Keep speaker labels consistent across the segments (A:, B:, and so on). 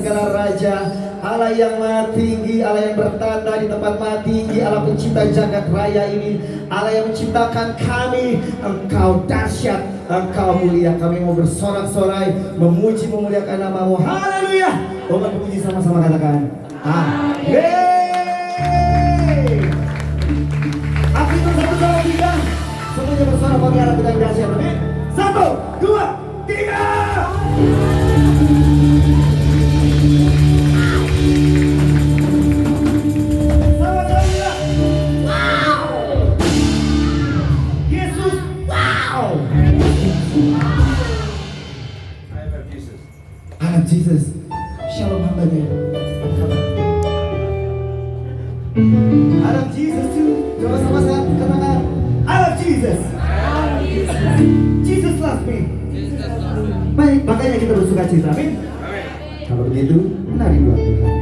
A: segala raja, Allah yang maha tinggi, Allah yang bertata di tempat maha tinggi, Allah pencipta jagat raya ini, Allah yang menciptakan kami. Engkau dahsyat, Engkau mulia. Kami mau bersorak-sorai memuji memuliakan namamu. Haleluya. Umat memuji sama-sama, katakan amin. Aku itu satu sama tiga, semuanya bersorak bagi Allah kita yang dahsyat. Amin. 1, 2, 3. Jesus, shalom hambanya. I love Jesus too. Coba sama-sama katakan, I love Jesus. Jesus loves me. Baik, makanya kita bersuka cita. Amin. Kalau begitu, mari doa Tuhan.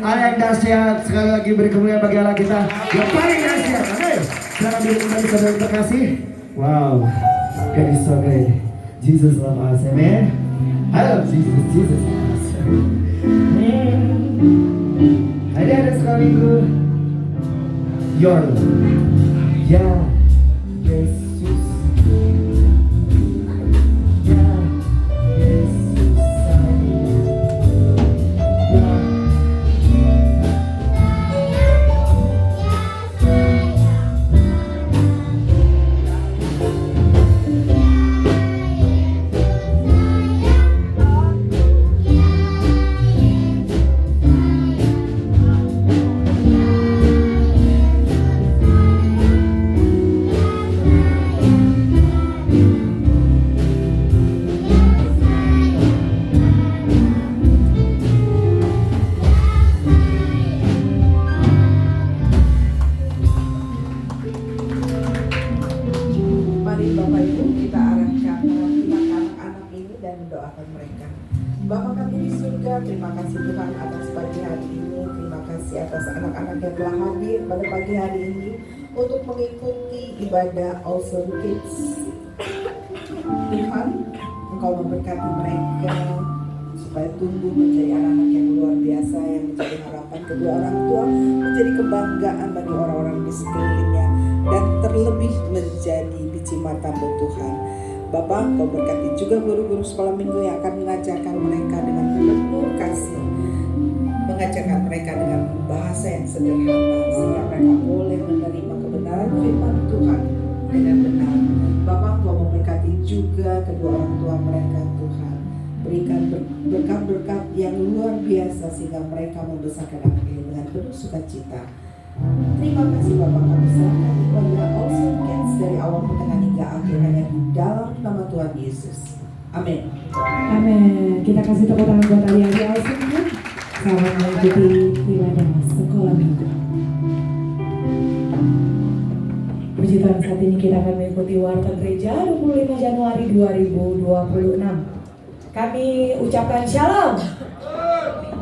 A: Allah yang dahsyat. Sekali lagi beri kemuliaan bagi Allah kita yang paling dahsyat. Amin. Silakan duduk kembali saudara terkasih. Wow, God is so great. Jesus love us, amen. I love Jesus, Jesus love us. Hari ada sekali minggu. Your love, ya Yesus, ya Yesus saya, ya.
B: Bapa kami di surga, terima kasih Tuhan atas pagi hari ini. Terima kasih atas anak-anak yang telah hadir pada pagi hari ini untuk mengikuti ibadah Awesome Kids. Tuhan, Engkau memberkati mereka supaya tumbuh menjadi anak-anak yang luar biasa, yang menjadi harapan kedua orang tua, menjadi kebanggaan bagi orang-orang di sekelilingnya, dan terlebih menjadi biji matamu Tuhan. Bapak, Kau berkati juga guru-guru sekolah minggu yang akan mengajarkan mereka dengan penuh kasih, mengajarkan mereka dengan bahasa yang sederhana, sehingga mereka boleh menerima kebenaran firman Tuhan dengan benar. Bapak, Kau memberkati juga kedua orang tua mereka Tuhan. Berikan berkat-berkat yang luar biasa sehingga mereka membesarkan anak ini dengan penuh sukacita. Terima kasih Bapak, kami serahkan kepada Awesome Kids dari awal pertengahan hingga akhir hanya di dalam nama Tuhan Yesus. Amin.
C: Amin. Kita kasih tepuk tangan buat adik-adik Awesome Kids. Selamat mengikuti ibadah sekolah minggu. Puji Tuhan, saat ini kita akan mengikuti warta gereja 25 Januari 2026. Kami ucapkan shalom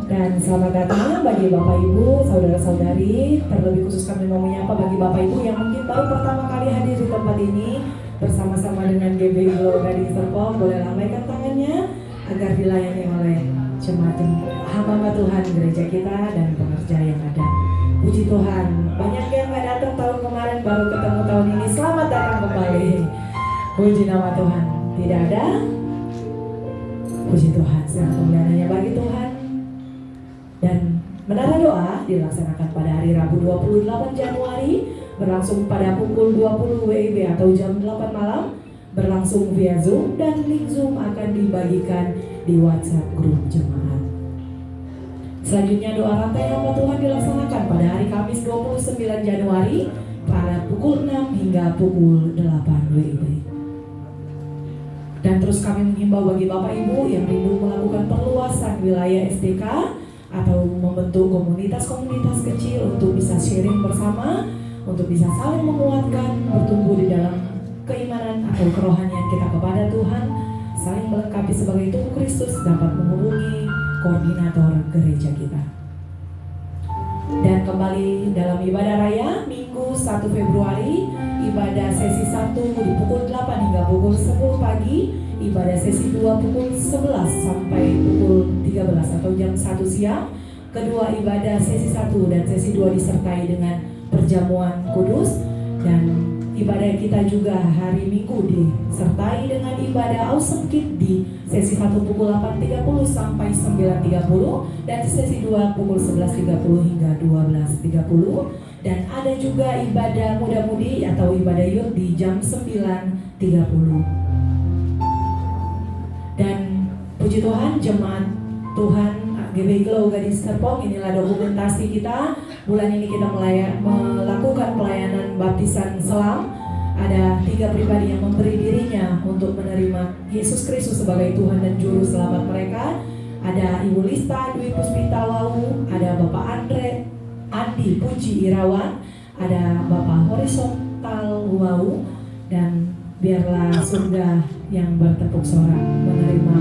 C: dan selamat datang bagi Bapak Ibu, saudara-saudari. Terlebih khusus kami mau menyapa bagi Bapak Ibu yang mungkin baru pertama kali hadir di tempat ini bersama-sama dengan GBI Glow Gading Serpong. Boleh lambaikan tangannya agar dilayani oleh jemaat hamba Tuhan gereja kita dan pengerja yang ada. Puji Tuhan, banyak yang gak datang tahun kemarin baru ketemu tahun ini. Selamat datang kembali. Puji nama Tuhan. Tidak ada? Puji Tuhan, segala kemuliaannya bagi Tuhan. Dan menara doa dilaksanakan pada hari Rabu 28 Januari, berlangsung pada pukul 20 WIB atau jam 8 malam, berlangsung via Zoom, dan link Zoom akan dibagikan di WhatsApp grup jemaat. Selanjutnya doa rantai hamba Tuhan dilaksanakan pada hari Kamis 29 Januari pada pukul 6 hingga pukul 8 WIB. Dan terus kami mengimbau bagi Bapak Ibu yang rindu melakukan perluasan wilayah SDK atau membentuk komunitas-komunitas kecil untuk bisa sharing bersama, untuk bisa saling menguatkan, bertumbuh di dalam keimanan atau kerohanian kita kepada Tuhan, saling melengkapi sebagai tubuh Kristus, dapat menghubungi koordinator gereja kita. Dan kembali dalam ibadah raya Minggu 1 Februari, ibadah sesi 1 di pukul 8 hingga pukul 10 pagi, ibadah sesi 2 pukul 11 sampai pukul 13 atau jam 1 siang. Kedua ibadah sesi 1 dan sesi 2 disertai dengan perjamuan kudus, dan ibadah kita juga hari Minggu disertai dengan ibadah Awesome Kids di sesi 1 pukul 8.30 sampai 9.30 dan sesi 2 pukul 11.30 hingga 12.30. Dan ada juga ibadah muda-mudi atau ibadah youth di jam 9.30. Dan puji Tuhan, jemaat Tuhan GBI Glow Gading Serpong, inilah dokumentasi kita. Bulan ini kita melakukan pelayanan baptisan selam. Ada 3 pribadi yang memberi dirinya untuk menerima Yesus Kristus sebagai Tuhan dan Juru Selamat mereka. Ada Ibu Lista Dwi Puspita Wau, ada Bapak Andre Andi Puji Irawan, ada Bapak Horizontal Wau, dan biarlah surga yang bertepuk sorak menerima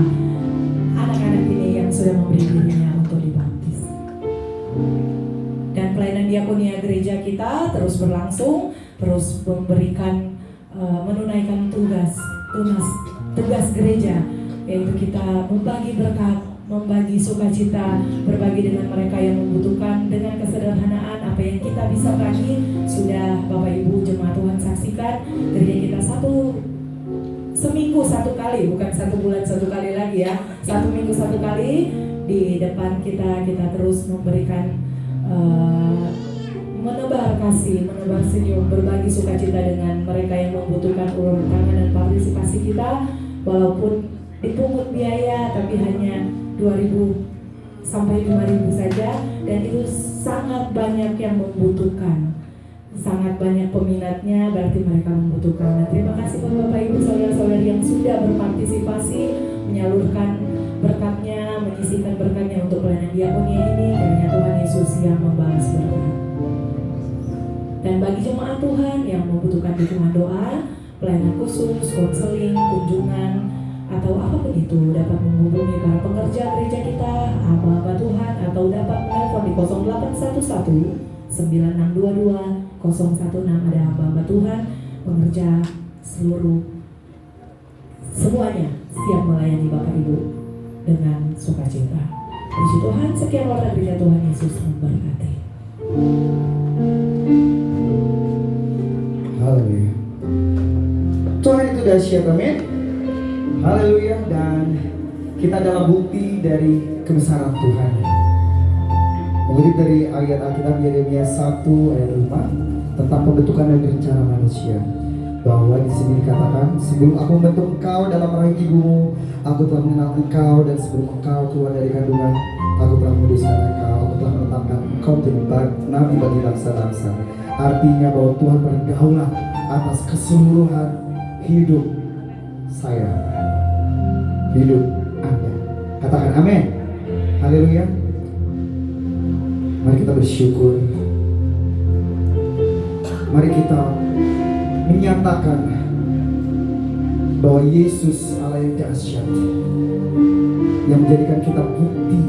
C: anak-anak ini yang sudah memberi dirinya untuk dibaptis. Dan pelayanan diakonia gereja kita terus berlangsung, terus memberikan menunaikan tugas gereja, yaitu kita membagi berkat, membagi sukacita, berbagi dengan mereka yang membutuhkan dengan kesederhanaan. Apa yang kita bisa bagi sudah Bapak Ibu jemaat Tuhan saksikan. Gereja kita seminggu satu kali, bukan 1 bulan 1 kali lagi ya, 1 minggu 1 kali di depan kita terus memberikan menebar kasih, menebar senyum, berbagi sukacita dengan mereka yang membutuhkan uluran tangan dan partisipasi kita. Walaupun dipungut biaya tapi hanya 2.000 sampai 5.000 saja, dan itu sangat banyak yang membutuhkan, sangat banyak peminatnya, berarti mereka membutuhkan. Nah, terima kasih Bapak Ibu saudara-saudari yang sudah berpartisipasi menyalurkan berkatnya, menyisihkan berkatnya untuk pelayanan diakonia ini. Kiranya Tuhan Yesus yang membalas berkat. Dan bagi jemaat Tuhan yang membutuhkan dukungan doa, pelayanan khusus, konseling, kunjungan, atau apapun itu, dapat menghubungi para pengerja gereja kita, hamba-hamba Tuhan, atau dapat menelpon di 0811 9622 016. Ada hamba-hamba Tuhan, pengerja semuanya siap melayani Bapak Ibu dengan sukacita. Puji Tuhan, sekian waktu gereja Tuhan Yesus memberkati.
A: Haleluya. Tuhan itu dahsyat, amin. Haleluya. Dan kita adalah bukti dari kebesaran Tuhan. Mengutip dari ayat Alkitab Yeremia 1 ayat 5 tentang pembentukan dan rencana manusia, bahwa di sini dikatakan, sebelum aku membentuk engkau dalam rahim ibumu, aku telah mengenal engkau, dan sebelum engkau keluar dari kandungan, aku telah menguduskan engkau, aku telah menetapkan engkau menjadi nabi bagi bangsa-bangsa. Artinya bahwa Tuhan berdaulat atas keseluruhan hidup saya, hidup Anda. Katakan amin. Haleluya. Mari kita bersyukur. Mari kita menyatakan bahwa Yesus Allah yang dahsyat, yang menjadikan kita bukti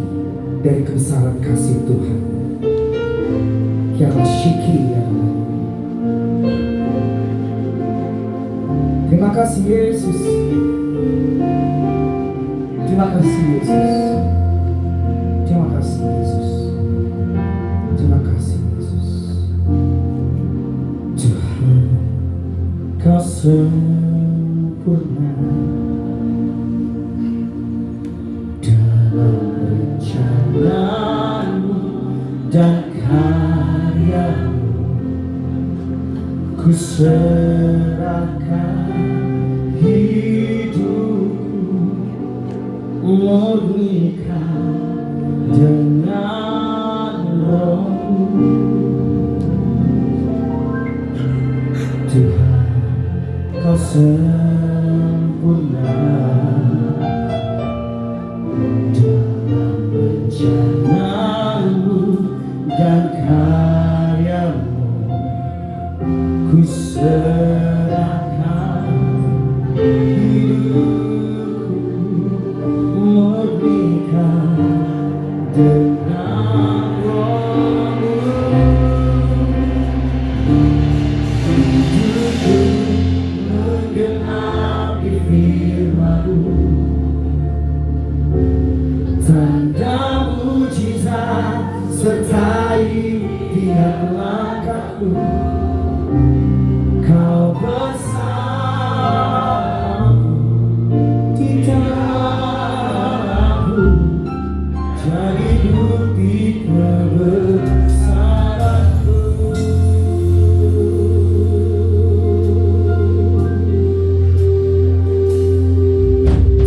A: dari kebesaran kasih Tuhan. Kiara Shiki ya. Terima kasih Yesus. Terima kasih Yesus. Terima kasih Yesus. Terima kasih Yesus. Tuhan, Kau sempurna dalam rencana-Mu dan karya-Mu. Ku serahkan hidupku, murnikan dengan Roh-Mu. Tuhan, Kau sempurna dalam rencana-Mu dan karya-Mu. Ku serahkan hidupku, murnikan dengan Roh-Mu. Menggenapi firman-Mu, tanda mujizat sertai tiap langkahku. Kau bersamaku di dalamku, jadi bukti kebesaran-Mu.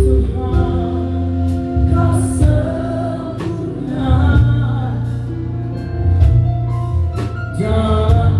A: Tuhan, Kau sempurna dalam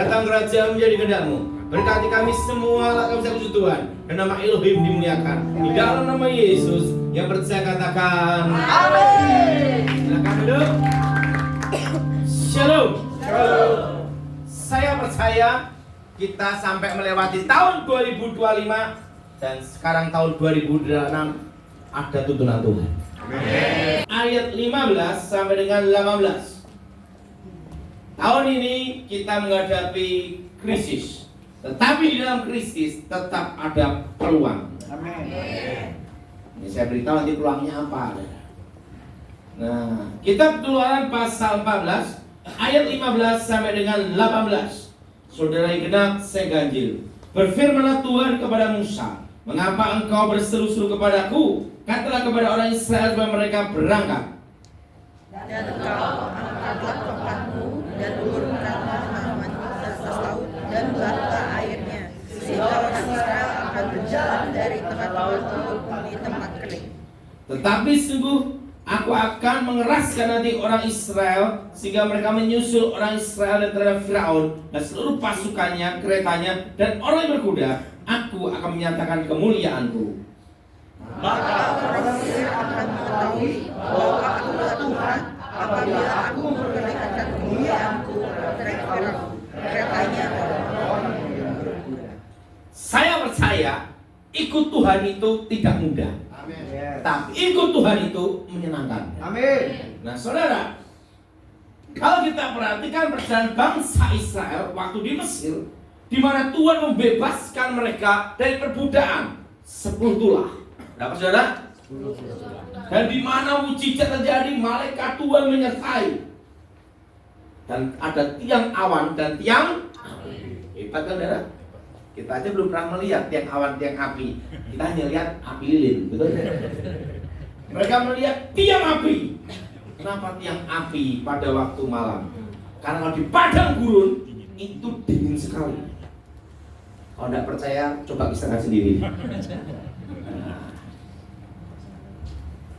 D: Datang kerajaan menjadi kehendak-Mu. Berkati kami semua, lah kami satu Tuhan. Dan nama Elohim dimuliakan. Di dalam nama Yesus yang percaya katakan amin. Silakan duduk. Shalom. Saya percaya kita sampai melewati tahun 2025 dan sekarang tahun 2026 ada tuntunan Tuhan. Amin. Ayat 15 sampai dengan 18. Tahun ini kita menghadapi krisis, tetapi di dalam krisis tetap ada peluang. Amin. Ini saya beritahu nanti peluangnya apa. Nah, Kitab Keluaran pasal 14 ayat 15 sampai dengan 18. Saudara genap saya ganjil. Berfirmanlah Tuhan kepada Musa, mengapa engkau berseru-seru kepadaku? Katalah kepada orang Israel supaya mereka berangkat.
E: Dan engkau angkatlah tongkatmu dan ulurkanlah awan di atas laut dan belahlah airnya, sehingga orang Israel akan berjalan dari tempat laut di tempat kering.
D: Tetapi sungguh aku akan mengeraskan hati orang Israel sehingga mereka menyusul orang Israel dan terhadap Firaun dan seluruh pasukannya, keretanya dan orang yang berkuda. Aku akan menyatakan kemuliaanku.
E: Maka orang Mesir akan mengetahui bahwa akulah Tuhan apabila aku memperlihatkan kemuliaanku terhadap Firaun, keretanya dan orang yang berkuda.
D: Saya percaya ikut Tuhan itu tidak mudah.
A: Amin.
D: Tapi ikut Tuhan itu menyenangkan.
A: Amin.
D: Nah saudara, kalau kita perhatikan perjalanan bangsa Israel waktu di Mesir, di mana Tuhan membebaskan mereka dari perbudakan 10 tulah. Berapa saudara? Dan di mana mujizat terjadi, malaikat Tuhan menyertai. Dan ada tiang awan dan tiang api. Hebat kan saudara? Kita aja belum pernah melihat tiang awan, tiang api. Kita hanya lihat api lilin, betul? Mereka melihat tiang api. Kenapa tiang api pada waktu malam? Karena kalau di padang gurun itu dingin sekali. Kalau tidak percaya, coba kisahkan sendiri.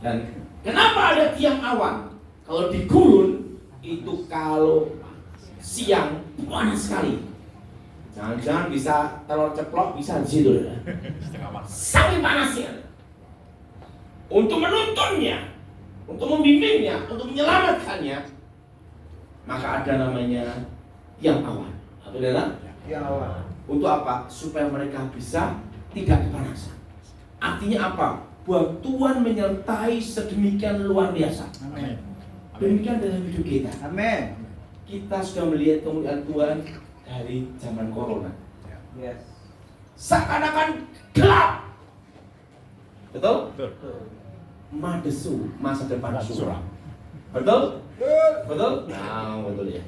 D: Dan kenapa ada tiang awan? Kalau di gurun itu kalau siang panas sekali. Jangan-jangan bisa telur ceplok bisa di situ. Sangat panasnya. Untuk menuntunnya, untuk membimbingnya, untuk menyelamatkannya, maka ada namanya tiang awan. Apa adalah?
A: Tiang awan.
D: Untuk apa? Supaya mereka bisa tidak kepanasan. Artinya apa? Bahwa Tuhan menyertai sedemikian luar biasa.
A: Amin.
D: Demikian dalam hidup kita.
A: Amin.
D: Kita sudah melihat kemuliaan Tuhan dari zaman corona.
A: Yes.
D: Seakan-akan gelap. Betul? Madesu, masa depan suram. Betul? Betul? Nah, betul ya.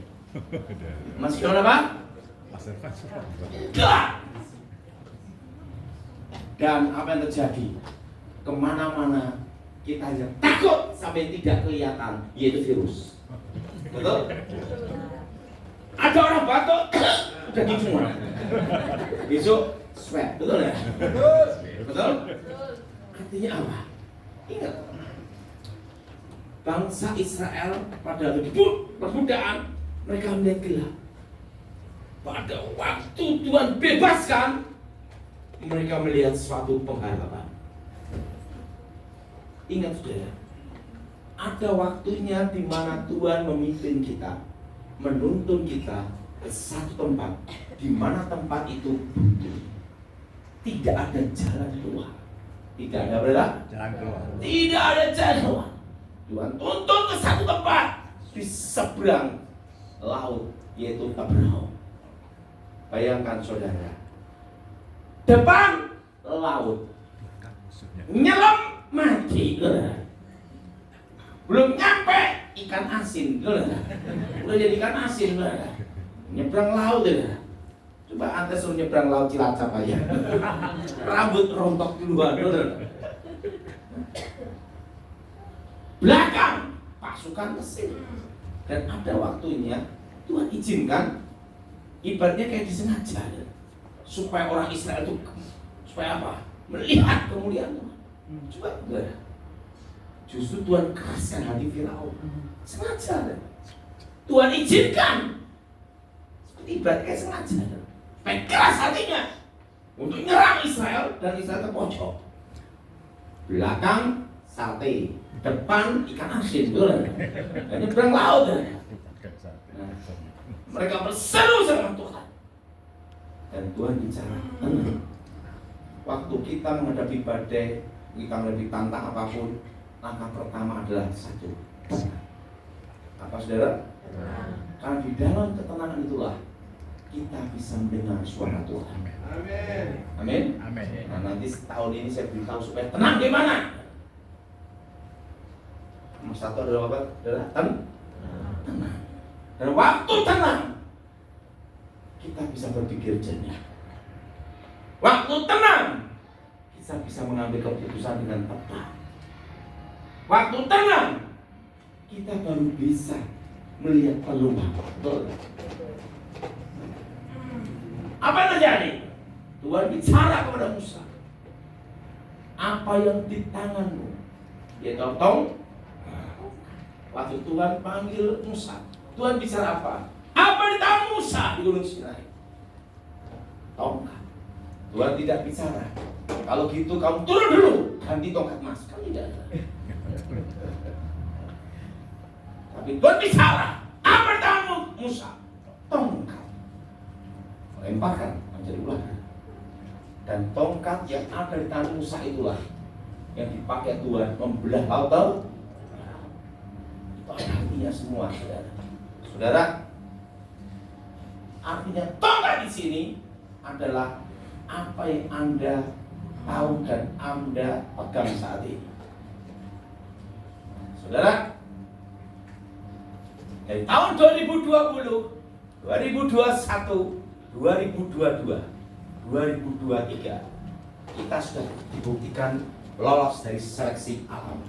D: Masih apa? Gelap. Dan apa yang terjadi? Kemana-mana kita hanya takut sampai tidak kelihatan, yaitu virus. Betul? Ada orang batuk, udah gitu semua. Besok swab, betul ya? Betul? Artinya apa? Ingat, bangsa Israel pada perbudakan mereka melihat gelap. Pada waktu Tuhan bebaskan, mereka melihat suatu pengharapan. Ingat saudara, ada waktunya di mana Tuhan memimpin kita, menuntun kita ke satu tempat, di mana tempat itu buntu. Tidak ada jalan keluar. Tidak ada berapa?
F: Jalan keluar.
D: Tidak ada jalan keluar. Tuhan tuntun ke satu tempat di seberang laut, yaitu Abraham. Bayangkan saudara, depan laut, nyelam mati, belum nyampe ikan asin, udah jadi ikan asin, nyebrang laut, coba anda suruh nyebrang laut Cilacap aja, rambut rontok duluan, belakang pasukan Mesir, dan ada waktunya Tuhan izinkan, ibaratnya kayak disengaja, supaya orang Israel itu supaya apa? Melihat kemuliaan Tuhan. Coba justru Tuhan keraskan hati Firaun sengaja. Tuhan izinkan Ibaratnya sengaja supaya keras hatinya untuk nyerang Israel dan Israel terpojok. Belakang sate, depan ikan asin, betul. Dan nyebrang laut. Nah, mereka berseru sama Tuhan. Dan Tuhan bicara, tenang. Waktu kita menghadapi badai, kita menghadapi tantang apapun, langkah pertama adalah satu, tenang. Apa saudara? Karena di dalam ketenangan itulah kita bisa mendengar suara Tuhan. Amin. Nah, nanti tahun ini saya beritahu supaya tenang di mana. Nomor satu adalah apa? Adalah tenang. Dan waktu tenang, kita bisa berpikir jernih. Waktu tenang, kita bisa mengambil keputusan dengan tepat. Waktu tenang, kita baru bisa melihat peluang. Betul. Apa yang terjadi? Tuhan bicara kepada Musa. Apa yang di tanganmu? Dia totong. Waktu Tuhan panggil Musa, Tuhan bicara apa? Apa di tangan Musa di Gunung Sinai? Tongkat. Tuhan tidak bicara, kalau gitu kamu turun dulu, ganti tongkat emas. Kan tidak. Tapi Tuhan bicara, apa di tanganmu Musa? Tongkat. Lemparkan menjadi ular. Dan tongkat yang ada di tangan Musa itulah yang dipakai Tuhan membelah laut. Itu artinya semua, saudara. Saudara, artinya tongkat di sini adalah apa yang Anda tahu dan Anda pegang saat ini. Saudara, dari tahun 2020, 2021, 2022, 2023 kita sudah dibuktikan lolos dari seleksi alam.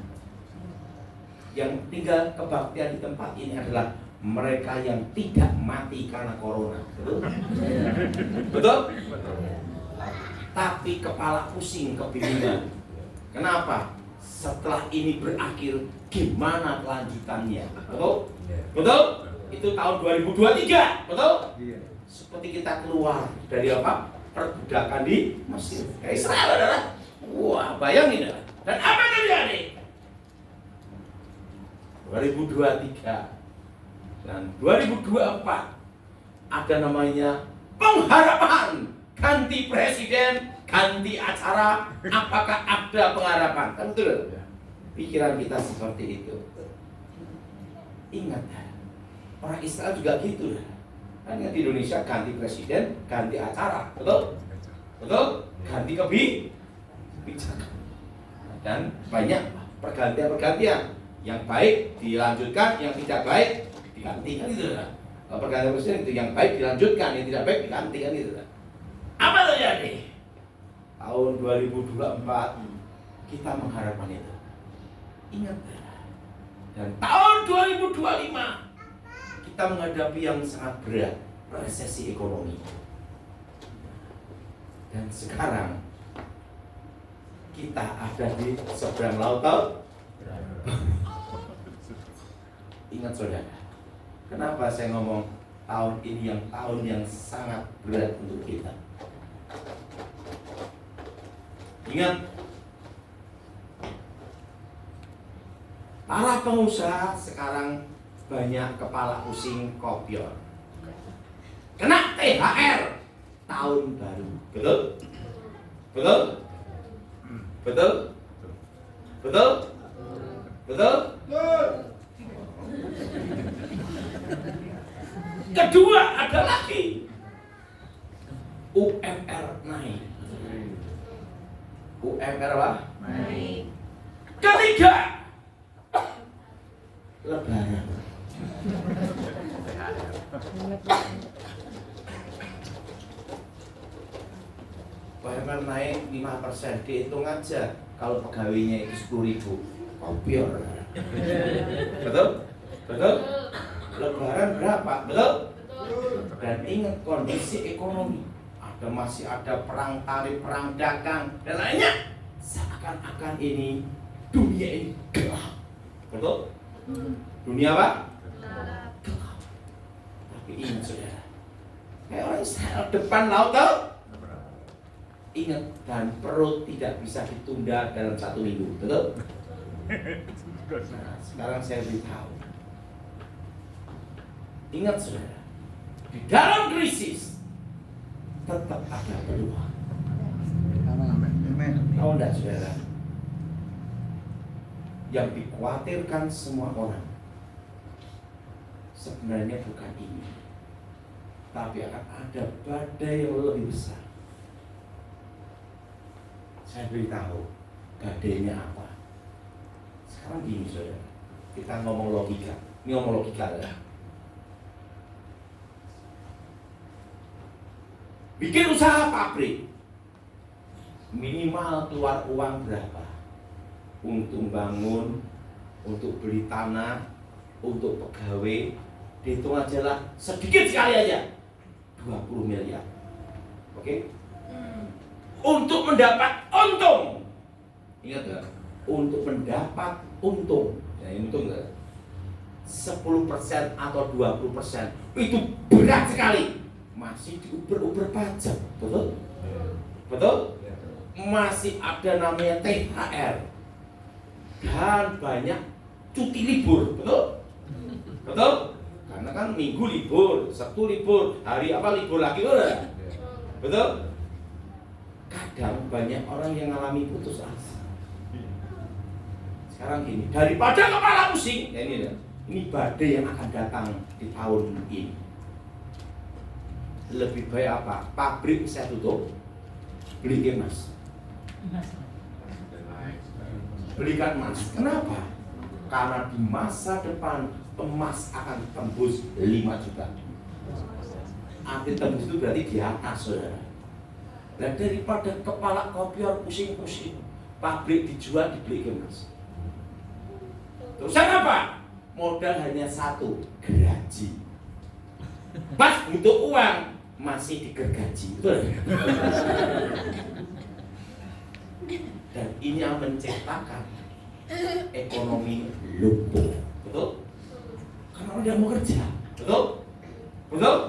D: Yang tinggal kebaktian di tempat ini adalah mereka yang tidak mati karena corona. Betul? Betul? Tapi kepala pusing, kebingungan. Kenapa? Setelah ini berakhir, gimana kelanjutannya? Betul? Betul? Itu tahun 2023. Betul? Seperti kita keluar dari apa? Perbudakan di Mesir. Israel adalah, wah, bayangin. Dan apa yang terjadi? 2023 dan 2024 ada namanya pengharapan. Ganti presiden, ganti acara, apakah ada pengharapan? Kan betul? Pikiran kita seperti itu. Ingat, orang Israel juga gitu. Kan di Indonesia ganti presiden, ganti acara, betul? Betul? Ganti kebijakan. Dan banyak pergantian-pergantian. Yang baik dilanjutkan, yang tidak baik diganti, kan gitu. Pergantian presiden itu yang baik dilanjutkan, yang tidak baik diganti, kan gitu. Apa terjadi? Tahun 2024 kita mengharapkan itu. Ingat, dan tahun 2025 kita menghadapi yang sangat berat, resesi ekonomi. Dan sekarang kita ada di seberang laut. Ingat saudara, kenapa saya ngomong tahun ini yang tahun yang sangat berat untuk kita? Ingat, para pengusaha sekarang banyak kepala pusing kopior. Kena THR tahun baru. Betul? Betul? Betul? Betul? Betul? Kedua ada lagi UMR naik. UMR apa? Naik. Ketiga Lebaran. UMR naik 5%, dihitung aja. Kalau pegawainya itu 10.000, kopior. Betul? Betul? Lebaran berapa? Betul? Dan ingat kondisi ekonomi. Masih ada perang tarif, perang dagang, dan lainnya. Seakan-akan ini dunia ini gelap. Betul? Dunia apa? Gelap. Tapi ingat saudara, Kayak orang Israel depan laut tuh. Ingat, dan perut tidak bisa ditunda dalam 1 minggu, betul? Nah, sekarang saya beritahu. Ingat saudara, di dalam krisis tetap ada peluang. Tahu enggak saudara? Yang dikhawatirkan semua orang sebenarnya bukan ini, tapi akan ada badai yang lebih besar. Saya beritahu badainya apa. Sekarang gini saudara, kita ngomong logika. Ini ngomong logika ya. Bikin usaha pabrik, minimal keluar uang berapa? Untuk bangun, untuk beli tanah, untuk pegawai, dihitung aja lah, sedikit sekali aja 20 miliar. Oke? Untuk mendapat untung, ingat gak? Untuk mendapat untung, ya untung gak? 10% atau 20% itu berat sekali. Masih diuber-uber pajak, betul? Betul? Masih ada namanya THR dan banyak cuti libur, betul? Betul? Karena kan Minggu libur, Sabtu libur, hari apa libur lagi, udah? Betul? Kadang banyak orang yang mengalami putus asa. Sekarang gini, daripada kepala pusing, ya ini badai yang akan datang di tahun ini. Lebih baik apa? Pabrik saya tutup, beli emas. Belikan emas. Kenapa? Karena di masa depan emas akan tembus 5 juta. Arti tembus itu berarti di atas, saudara. Dan daripada kepala kopior pusing-pusing, pabrik dijual, dibeli emas. Terusan apa? Modal hanya 1, gergaji. Pas butuh uang, masih digergaji. Betul? Dan ini yang menciptakan ekonomi lumpuh. Betul? Karena orang tidak mau kerja. Betul? Betul?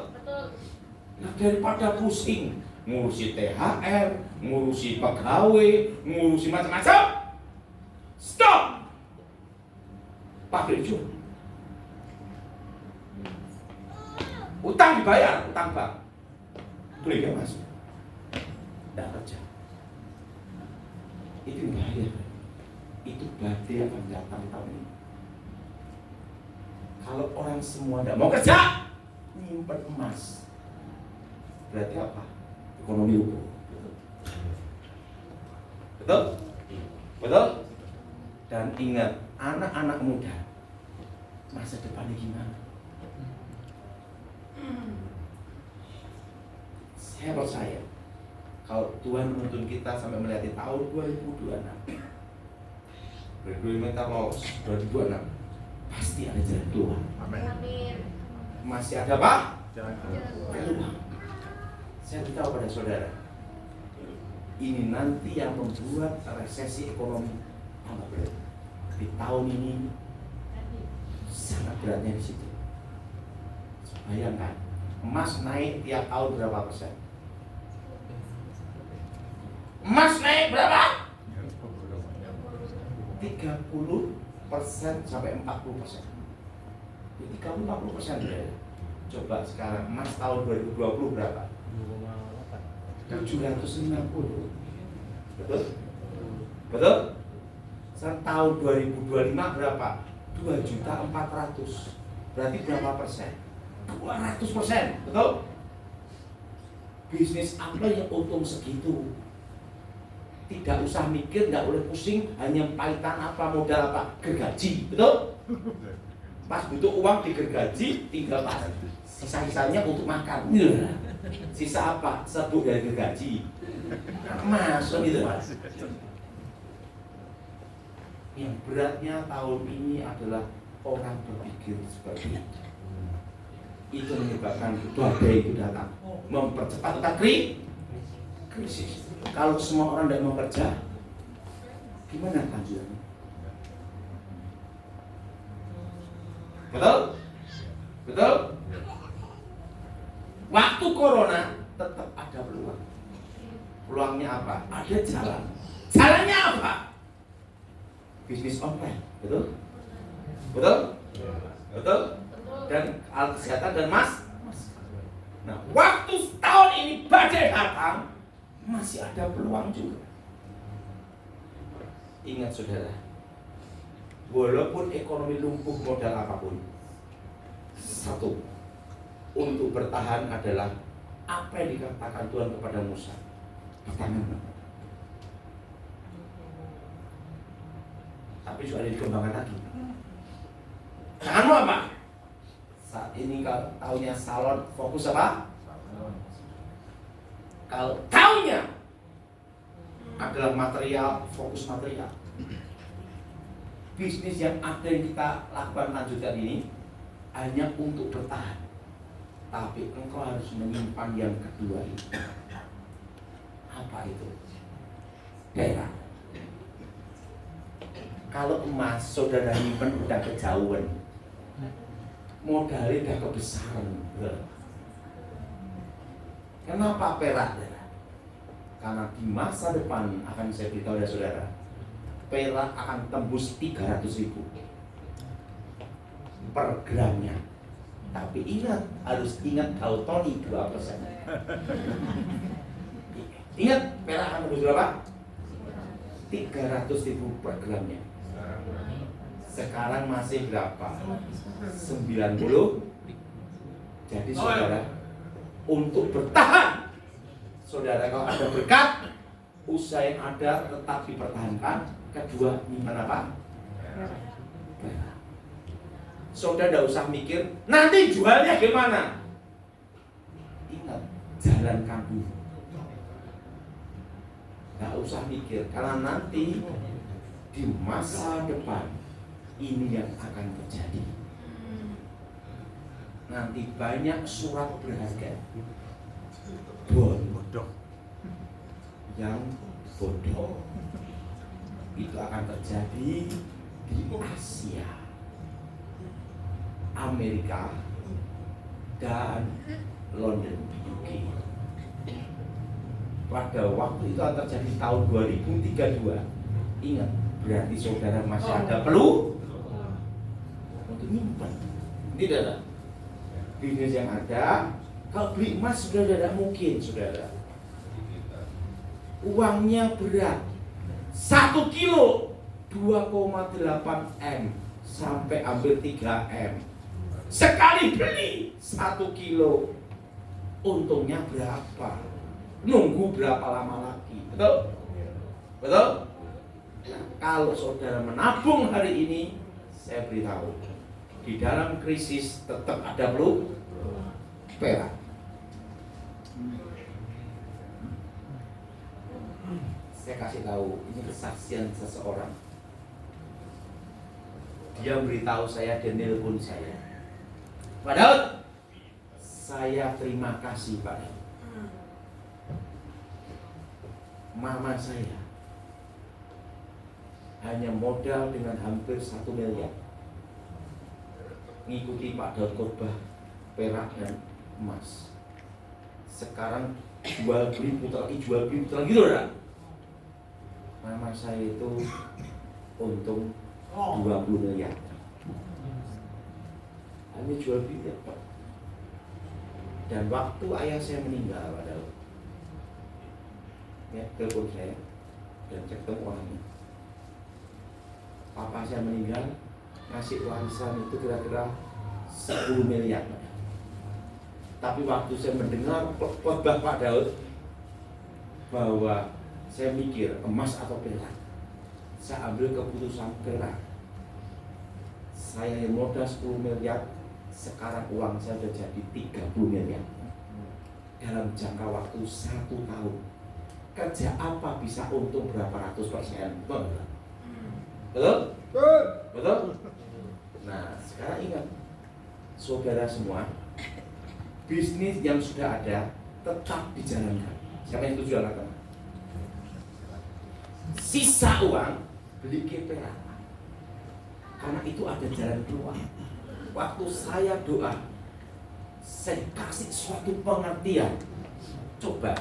D: Nah, daripada pusing ngurusi THR, ngurusi pegawai, ngurusi macam-macam, stop. Pabrik jual. Utang dibayar, utang bank. Beli mas, tidak kerja. Itu bahaya. Itu badai akan datang tahun ini. Kalau orang semua tidak mau kerja, nyimpen emas, berarti apa? Ekonomi lumpuh. Betul? Betul? Dan ingat, anak-anak muda, masa depannya gimana? Saya percaya kalau Tuhan menuntun kita sampai melewati tahun 2026, berdua minta lolos 2026, pasti ada jalan keluar.
E: Amin.
D: Masih ada apa?
E: Jalan
D: keluar. Saya beritahu pada saudara, ini nanti yang membuat resesi ekonomi tambah berat. Di tahun ini sangat beratnya di situ. Bayangkan, emas naik tiap tahun berapa persen? Emas naik berapa? 30% sampai 40%. Jadi 30-40% ya. Coba sekarang emas tahun 2020 berapa? 750. Betul? Betul? Sekarang tahun 2025 berapa? 2.400.000. Berarti berapa persen? 200%. Betul? Bisnis apa yang untung segitu? Tidak usah mikir, tidak boleh pusing, hanya paitan apa, modal apa, gergaji, betul? Pas butuh uang digergaji, tinggal pas sisa-sisanya untuk makan. Sisa apa? Sebut dari gergaji. Masuk itu mas. Yang beratnya tahun ini adalah orang berpikir seperti itu. Itu menyebabkan badai itu datang, mempercepat krisis. Kalau semua orang tidak mau kerja, gimana kelanjutannya? Betul? Betul? Waktu corona tetap ada peluang. Peluangnya apa? Ada jalan. Jalannya apa? Bisnis online, betul? Betul? Betul? Dan alat kesehatan dan Nah, waktu tahun ini badai datang, masih ada peluang juga. Ingat saudara, walaupun ekonomi lumpuh modal apapun, satu, untuk bertahan adalah apa yang dikatakan Tuhan kepada Musa. Pertama, tapi juga ada dikembangkan lagi. Janganmu apa? Saat ini kalau tahunnya salon, fokus apa? Kalau tahunnya adalah material, fokus material. Bisnis yang ada yang kita lakukan lanjutkan ini hanya untuk bertahan, tapi engkau harus menyimpan yang kedua itu. Apa itu? Perak. Kalau emas saudara nyimpen udah kejauhan, modalnya udah kebesaran. Kenapa perak? Karena di masa depan akan saya beritahu ya saudara, perak akan tembus 300.000 per gramnya. Tapi ingat, harus ingat Daltoni 2%. Ingat, perak akan tembus berapa? 300.000 per gramnya. Sekarang masih berapa? 90. Jadi saudara, untuk bertahan, saudara, kalau ada berkat, usaha yang ada tetap dipertahankan. Kedua, nyimpan apa? Saudara tidak usah mikir nanti jualnya gimana. Ingat, jalankan dulu. Tidak usah mikir, karena nanti di masa depan ini yang akan terjadi. Nanti banyak surat berharga bodoh yang bodoh itu akan terjadi di Asia, Amerika, dan London, UK. Pada waktu itu akan terjadi tahun 2032. Ingat, berarti saudara masih ada perlu untuk nyimpan. Tidak ada bisnis yang ada. Kalau beli emas sudah tidak mungkin, saudara. Uangnya berat, 1 kilo 2,8 M sampai hampir 3 M. Sekali beli 1 kilo, untungnya berapa? Nunggu berapa lama lagi? Betul? Betul? Nah, kalau saudara menabung hari ini, saya beritahu, di dalam krisis tetap ada perak. Saya kasih tahu, ini kesaksian seseorang. Dia beritahu saya dan nelpon saya, Pak Daud, saya terima kasih Pak Daud. Mama saya hanya modal dengan hampir 1 miliar, ngikuti Pak Daud khotbah perak dan emas. Sekarang jual beli putar lagi, jual beli putar lagi, gitu kan? Mama saya itu untung 20 miliar. Hanya jual beli ya, Pak. Dan waktu ayah saya meninggal, Pak Daud, ya, telepon saya dan cek ketemu orangnya. Papa saya meninggal, ngasih warisan itu kira-kira 10 miliar. Tapi waktu saya mendengar khotbah Pak Daud, bahwa saya mikir emas atau perak, saya ambil keputusan perak. Saya yang modal 10 miliar, sekarang uang saya sudah jadi 30 miliar. Dalam jangka waktu 1 tahun. Kerja apa bisa untung berapa ratus %? Betul? Betul? Betul? Nah, sekarang ingat, saudara semua, bisnis yang sudah ada tetap dijalankan. Siapa yang setuju anak-anak? Sisa uang beli perak, karena itu ada jalan keluar. Waktu saya doa, saya kasih suatu pengertian. Coba,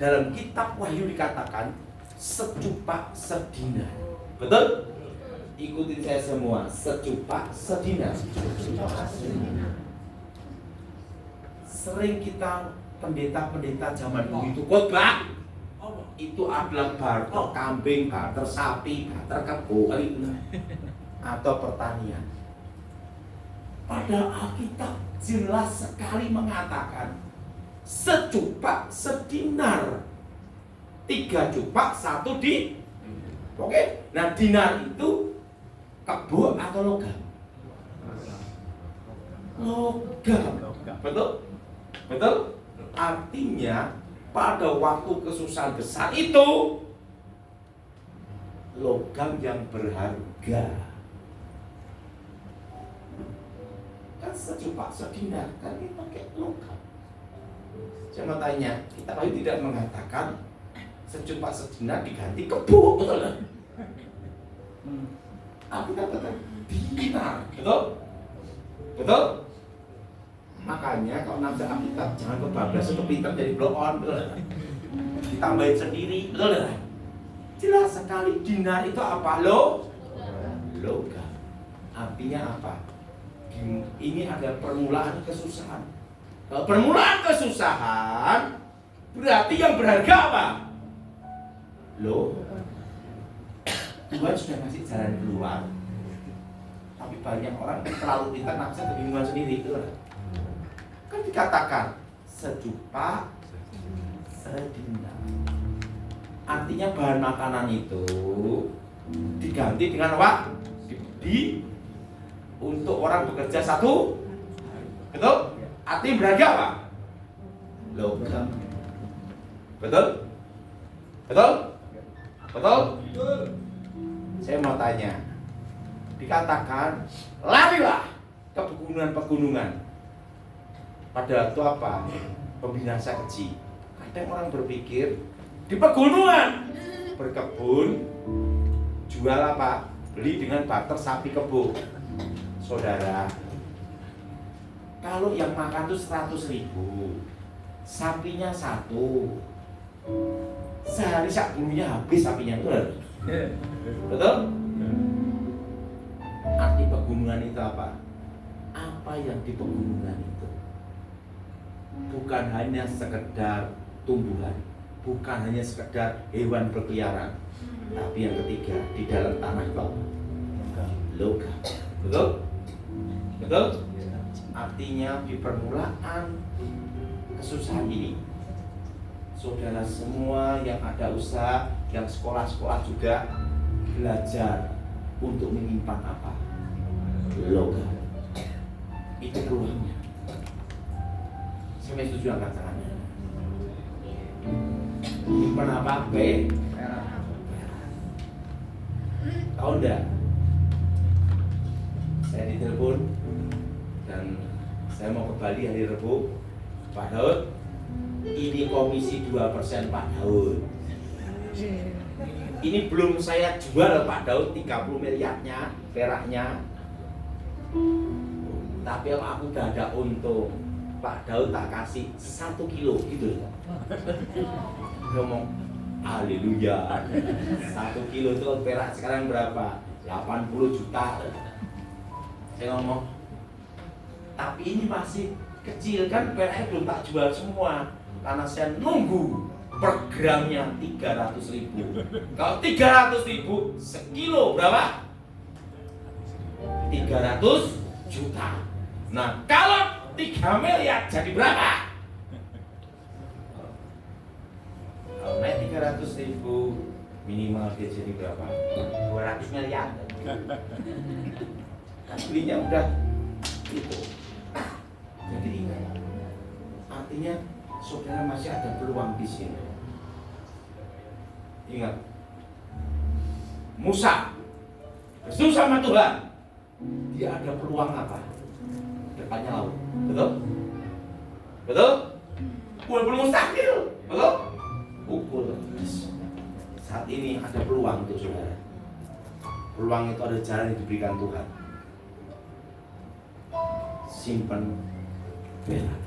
D: dalam kitab Wahyu dikatakan secupak sedinar. Betul? Ikutin saya semua, secupak sedinar. Sering kita pendeta-pendeta zaman dulu itu khotbah, itu adalah barter kambing, barter sapi, barter kebo atau pertanian. Pada Alkitab jelas sekali mengatakan secupak sedinar, 3 cupak 1 di. Oke, nah dinar itu kebo atau logam? Logam, betul? Betul? Artinya pada waktu kesusahan besar itu logam yang berharga. Kan secupak sedinar kan ini pakai logam. Saya mau tanya, kita Wahyu tidak mengatakan secupak sedinar diganti kebo, betul kan? Aku katakan dinar, betul? Betul? Makanya kalau nafsu Alkitab jangan kebablasan kepintar jadi blow on, betul kan? Ditambahin sendiri, betul kan? Jelas sekali dinar itu apa? Logam. Artinya apa? Ini ada permulaan kesusahan. Kalau permulaan kesusahan berarti yang berharga apa? Tuhan sudah ngasih jalan keluar, tapi banyak orang terlalu pintar nafsu kebingungan sendiri, itu kan dikatakan secupak sedinar. Artinya bahan makanan itu diganti dengan apa? Untuk orang bekerja 1 hari. Betul? Artinya berharga apa? Logam. Betul? Betul? Betul? Saya mau tanya, dikatakan larilah ke pegunungan-pegunungan. Pada waktu apa? Pembinasa keji. Kadang orang berpikir di pegunungan berkebun, jual apa? Beli dengan barter sapi kebo. Saudara, kalau yang makan tuh 100.000, sapinya 1, sehari sak bulunya habis sapinya itu. Betul? Arti pegunungan itu apa? Apa yang di pegunungan itu? Bukan hanya sekedar tumbuhan, bukan hanya sekedar hewan berkeliaran, tapi yang ketiga di dalam tanah itu logam. Betul? Betul? Artinya di permulaan kesusahan ini, saudara semua yang ada usaha, yang sekolah-sekolah juga belajar untuk menyimpan apa? Logam. Itu peluangnya. Saya setuju angkat tangannya. Menyimpan apa? Tahu enggak? Saya ditelepon dan saya mau ke Bali hari Rabu. Pak Daud, ini komisi 2% Pak Daud. Ini belum saya jual Pak Daud 30 miliarnya, peraknya. Tapi aku udah ada untung. Pak Daud tak kasih 1 kilo gitu. Ngomong haleluya. 1 kilo itu perak sekarang berapa? 80 juta. Saya ngomong, tapi ini masih kecil kan, peraknya belum tak jual semua karena saya nunggu per gramnya 300.000. Kalau 300.000 sekilo berapa? 300 juta. Nah kalau 3 miliar jadi berapa? Kalau naik 300.000 minimal dia jadi berapa? 200 miliar. Belinya udah itu. Jadi ingat, artinya saudara masih ada peluang di sini. Ingat, Musa berseru sama Tuhan, dia ada peluang apa? Depannya laut, betul? Betul? Belum mustahil, betul? Pukul. Saat ini ada peluang untuk saudara. Peluang itu ada jalan yang diberikan Tuhan. Simpan perak.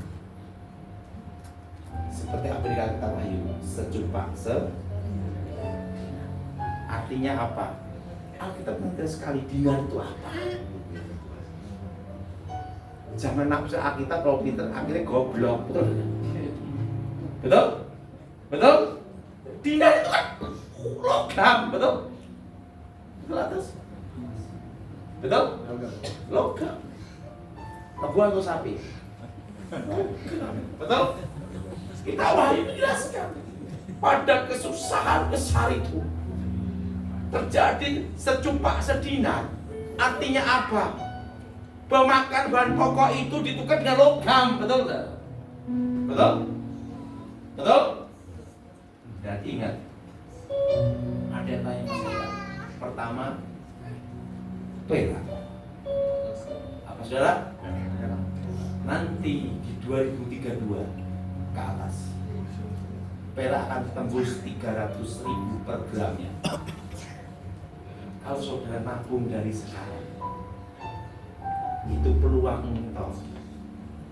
D: Seperti apa dikata Wahyu, sejumpah artinya apa? Alkitab mengerti sekali dinar itu apa. Zaman nafsu Alkitab kalau pinter akhirnya goblok, betul? Betul? Betul? Dinar itu kan logam, betul? Betul atas? Betul? Logam. Lebuan atau sapi? Betul? Kita Wahyu menjelaskan pada kesusahan besar itu terjadi secumpak sedinar. Artinya apa? Pemakan bahan pokok itu ditukar dengan logam, betul tak? Betul? Betul? Dan ingat, ada yang tanya saya. Pertama, perak. Apa saudara? Nanti di 2032 ke atas, perak akan tembus 300.000 per gramnya. Kalau saudara nabung dari sekarang, itu peluang engkau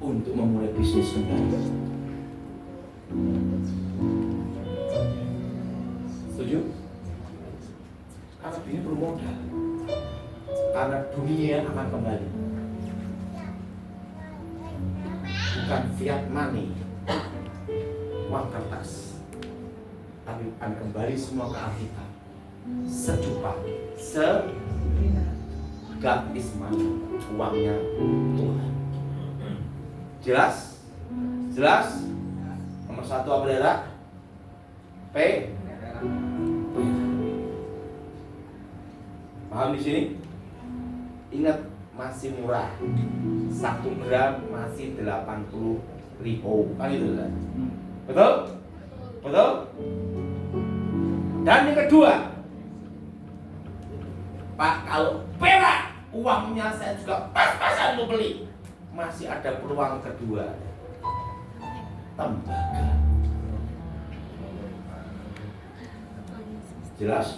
D: untuk memulai bisnis kembali. Setuju? Karena ini perlu modal. Karena dunia akan kembali. Bukan fiat money, uang kertas, tapi akan kembali semua ke Alkitab. Sejumpah, God is money, uangnya Tuhan. Jelas? Jelas? Nomor satu apa saudara? P. Paham di sini? Ingat, masih murah. 1 gram masih 80.000, kan itu kan? Betul? Betul? Dan yang kedua, Pak, kalau perak uangnya saya juga pas-pasan mau beli, masih ada peluang kedua, tembaga. Jelas?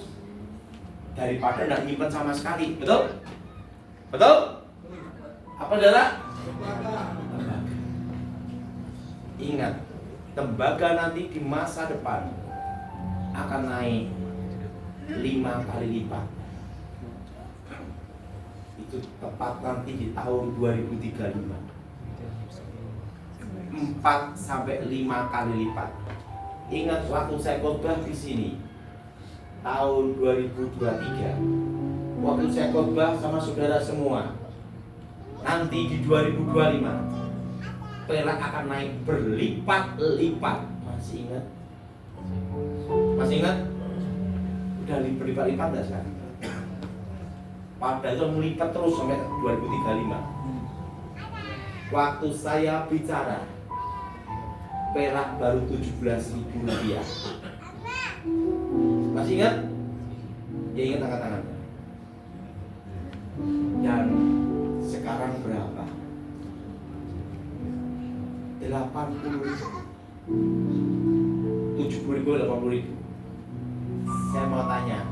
D: Daripada tidak nyimpen sama sekali, betul? Betul? Apa saudara? Tembaga. Ingat, tembaga nanti di masa depan akan naik 5 kali lipat. Itu tepat nanti di tahun 2035. 4 sampai 5 kali lipat. Ingat waktu saya khotbah di sini tahun 2023. Waktu saya khotbah sama saudara semua, nanti di 2025 perak akan naik berlipat-lipat. Masih ingat? Masih ingat? Udah berlipat-lipat enggak sekarang? Padahal itu melipat terus sampai 2035. Waktu saya bicara, perak baru 17.000 rupiah. Masih ingat? Ya ingat angkat tangannya. Dan sekarang berapa? 80.000. 70.000, 80.000. Saya mau tanya,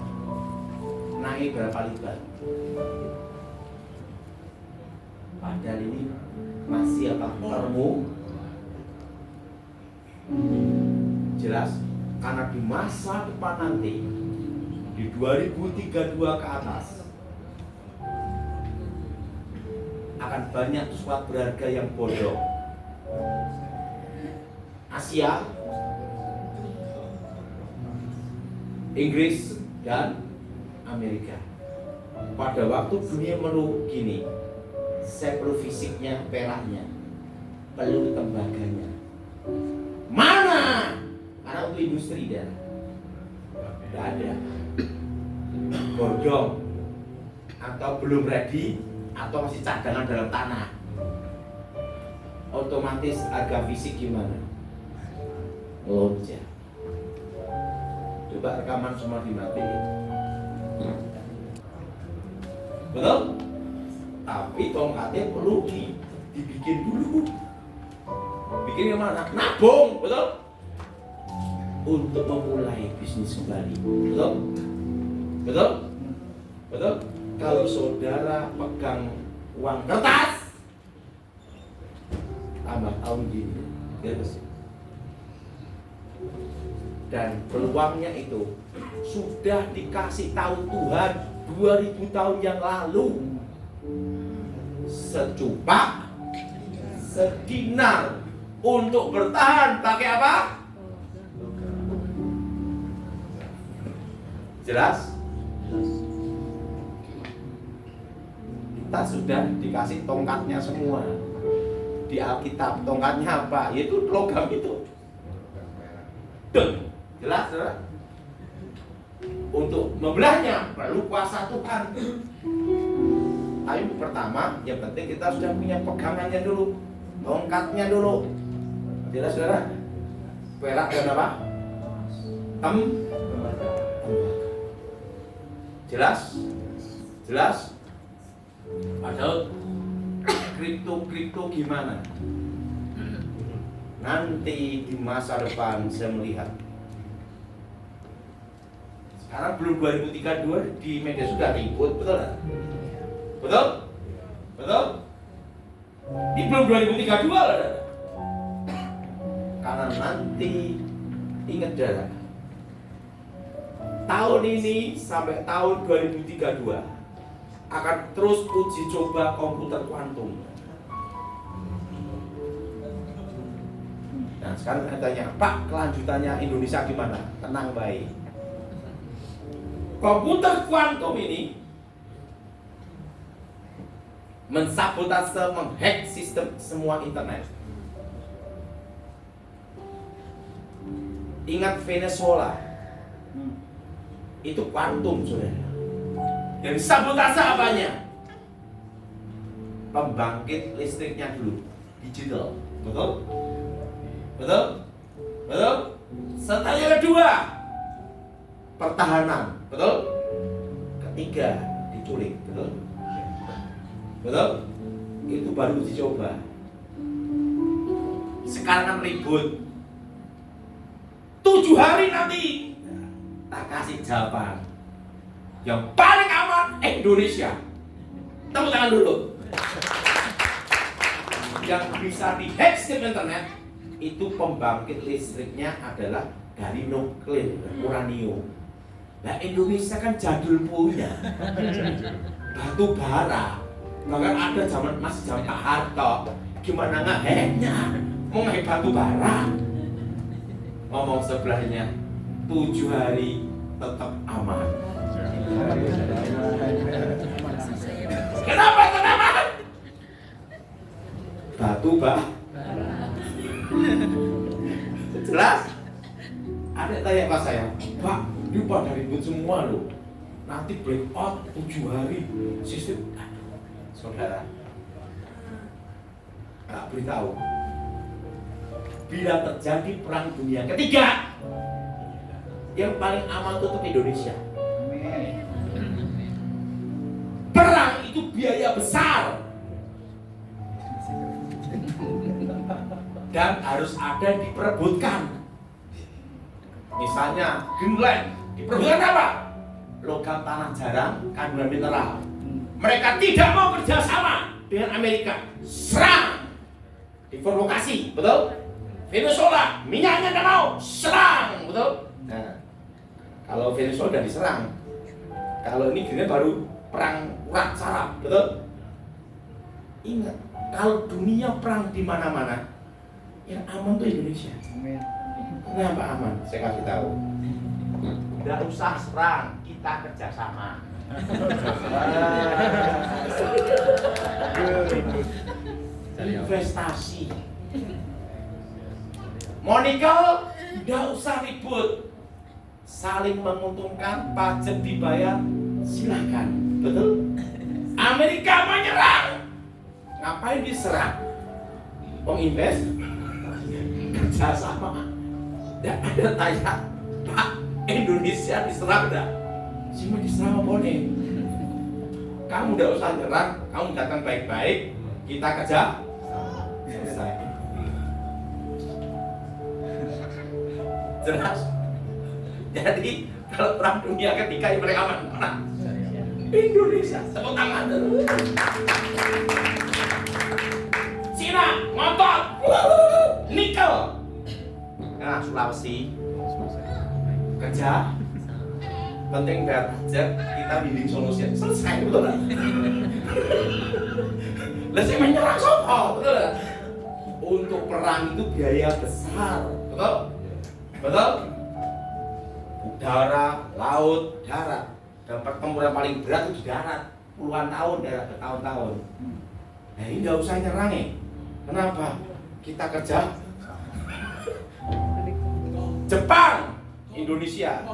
D: naik berapa lipat? Padahal ini masih apa? Termu. Jelas? Karena di masa depan nanti, di 2032 ke atas, akan banyak sesuatu berharga yang bodoh. Asia, Inggris, dan Amerika. Pada waktu dunia meluk gini, saya perlu fisiknya, peraknya, perlu tembaganya. Mana? Karena untuk industri dia tidak ada. Bodong atau belum ready atau masih cadangan dalam tanah. Otomatis harga fisik gimana? Lonjak. Coba rekaman semua dimatiin. Betul? Tapi tongkatnya perlu dibikin dulu. Bikin yang mana? Nabung, betul? Untuk memulai bisnis kembali. Betul? Betul? Betul? Kalau saudara pegang uang kertas, tambah tahun gini. Dan peluangnya itu sudah dikasih tahu Tuhan 2000 tahun yang lalu. Secupak, sedinar untuk bertahan pakai apa? Jelas? Kita sudah dikasih tongkatnya semua. Di Alkitab tongkatnya apa? Yaitu logam itu. Jelas, saudara? Untuk membelahnya perlu kuasa Tuhan. Tapi pertama, yang penting kita sudah punya pegangannya dulu, tongkatnya dulu. Jelas, saudara? Perak dan apa? Jelas? Jelas? Padahal kripto gimana? Nanti di masa depan saya melihat. Sekarang belum 2032 di media sudah ribut, betul nggak? Betul? Betul? Ini belum 2032 lah. Karena nanti ingat darah. Tahun ini sampai tahun 2032 akan terus uji coba komputer kuantum. Nah sekarang saya tanya, Pak, kelanjutannya Indonesia gimana? Tenang, baik. Komputer kuantum ini mensabotase, menghack sistem semua internet. Ingat Venezuela, itu kuantum, saudara. Yang sabotase apanya? Pembangkit listriknya dulu, digital, betul? Betul? Betul? Serta yang kedua, pertahanan, betul? Ketiga, diculik, betul? Betul? Itu baru uji coba. Sekarang kan ribut. 7 hari nanti tak kasih jawaban. Yang paling aman Indonesia. Tepuk tangan dulu. Yang bisa dihack sistem internet itu pembangkit listriknya adalah dari nuklir, uranium. Nah Indonesia kan jadul punya batu bara. Bahkan ada masih zaman Pak Harto. Gimana ngehacknya? Mau ngehack batu bara? Ngomong sebelahnya 7 hari tetap aman. Kenapa? Batu bara. Jelas? Ada tanya Pak saya, Pak, ini pada ribut semua loh. Nanti breakout 7 hari sistem. Saudara, tak beritahu. Bila terjadi perang dunia ketiga, yang paling aman tetap Indonesia. Perang itu biaya besar dan harus ada diperebutkan. Misalnya Greenland diperebutkan apa? Logam tanah jarang, kandungan mineral. Mereka tidak mau kerjasama dengan Amerika. Serang, diprovokasi, betul? Venezuela, minyaknya tidak mau, serang, betul? Nah, kalau Venezuela sudah diserang, kalau ini gini baru perang urat saraf, betul? Ingat, kalau dunia perang di mana-mana, yang aman tuh Indonesia. Kenapa aman? Saya kasih tahu. Tidak usah serang, kita kerjasama. Investasi. Monica, tidak usah ribut. Saling menguntungkan, pajak dibayar, silakan. Betul? Amerika menyerang. Ngapain diserang? Penginvest kerjasama. Dan ada tanya, Pak, Indonesia diserang enggak? Cuma diserang boleh. Kamu tidak usah nyerang, kamu datang baik-baik, kita kerja selesai. Jelas? Jadi kalau perang dunia ketiga yang paling aman mana? Indonesia. Tepuk tangan dulu. Cina ngotot. orang Sulawesi kerja penting bayar pajak, kita bimbing solusi selesai, betul nggak? Lah sih menyerang sopo, betul nggak? Untuk perang itu biaya besar, betul? Betul? Udara, laut, darat. Dan pertempuran paling berat itu di darat, puluhan tahun, darat bertahun-tahun. Nah ini nggak usah nyerang ya. Kenapa? Kita kerja. Jepang, Indonesia,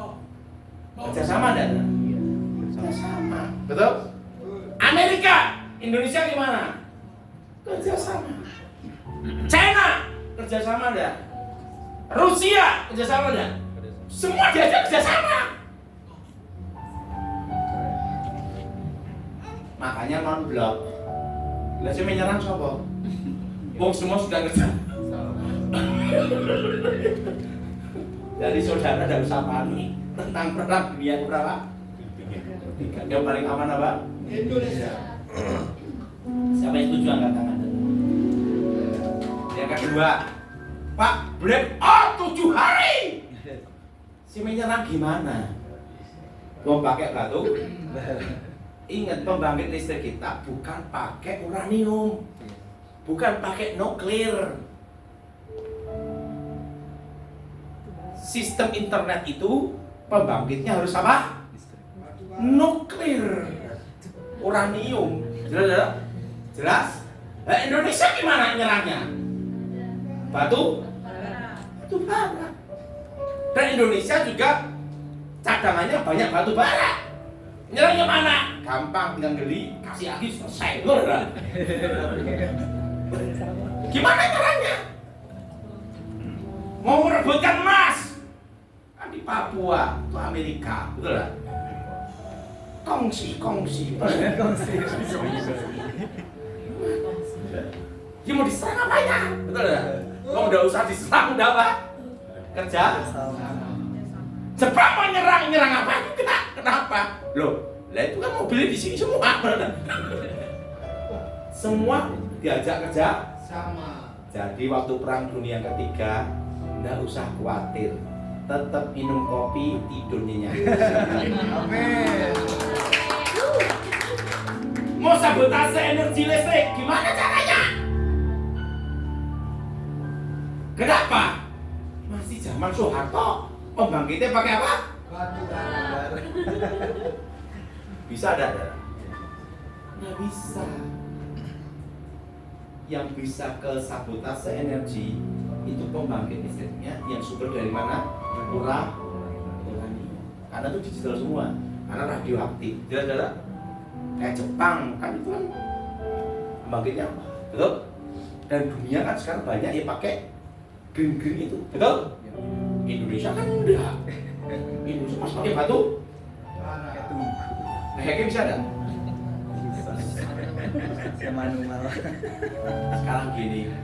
D: kerjasama dan kerjasama, betul? Amerika, Indonesia gimana? Kerjasama. China, kerjasama dan Rusia, kerjasama dan semua diajak kerjasama. Makanya non blok. Lah sing menyerang sapa? Wong semua sudah kerja. Jadi saudara tidak usah panik tentang perang dunia berapa? Yang paling aman apa? Indonesia. Siapa yang setuju angkat tangan? Yang kedua, Pak, break 7 hari. Si menyerang gimana? Mau pakai batu? Ingat, pembangkit listrik kita bukan pakai uranium, bukan pakai nuklir. Sistem internet itu pembangkitnya harus apa? Nuklir, uranium. Jelas? Jelas? Nah, Indonesia gimana nyerangnya? Batu bara. Dan Indonesia juga cadangannya banyak batu bara. Nyerangnya mana? Gampang, tinggal geli, kasih lagi selesai. Gimana nyerangnya? Mau merebutkan emas kan di Papua, itu Amerika, betul lah. Kongsi. Dia mau diserang apanya? Betul lah. Kalau udah usah diserang, udah apa? Kerja. Jepang mau nyerang apa juga? Kenapa? Loh, lah itu kan mobilnya di sini semua. Semua diajak kerja sama. Jadi waktu perang dunia ketiga, nggak usah khawatir. Tetap minum kopi, tidur nyenyak. Amin. Mau sabotase energi listrik, gimana caranya? Kenapa? Masih zaman Soeharto, pembangkitnya pakai apa? Batu bara. Bisa ada? Nggak bisa. Yang bisa ke sabotase energi itu pembangkit listriknya yang sumber dari mana? Uranium. Karena itu digital semua, karena radioaktif. Jelas-jelas kayak Jepang kan itu kan pembangkitnya apa? Betul? Dan dunia kan sekarang banyak yang pakai green itu, betul? Indonesia kan enggak. Indonesia masih pakai batu. Nah, kayaknya bisa ada.
F: Manual.
D: Sekarang gini.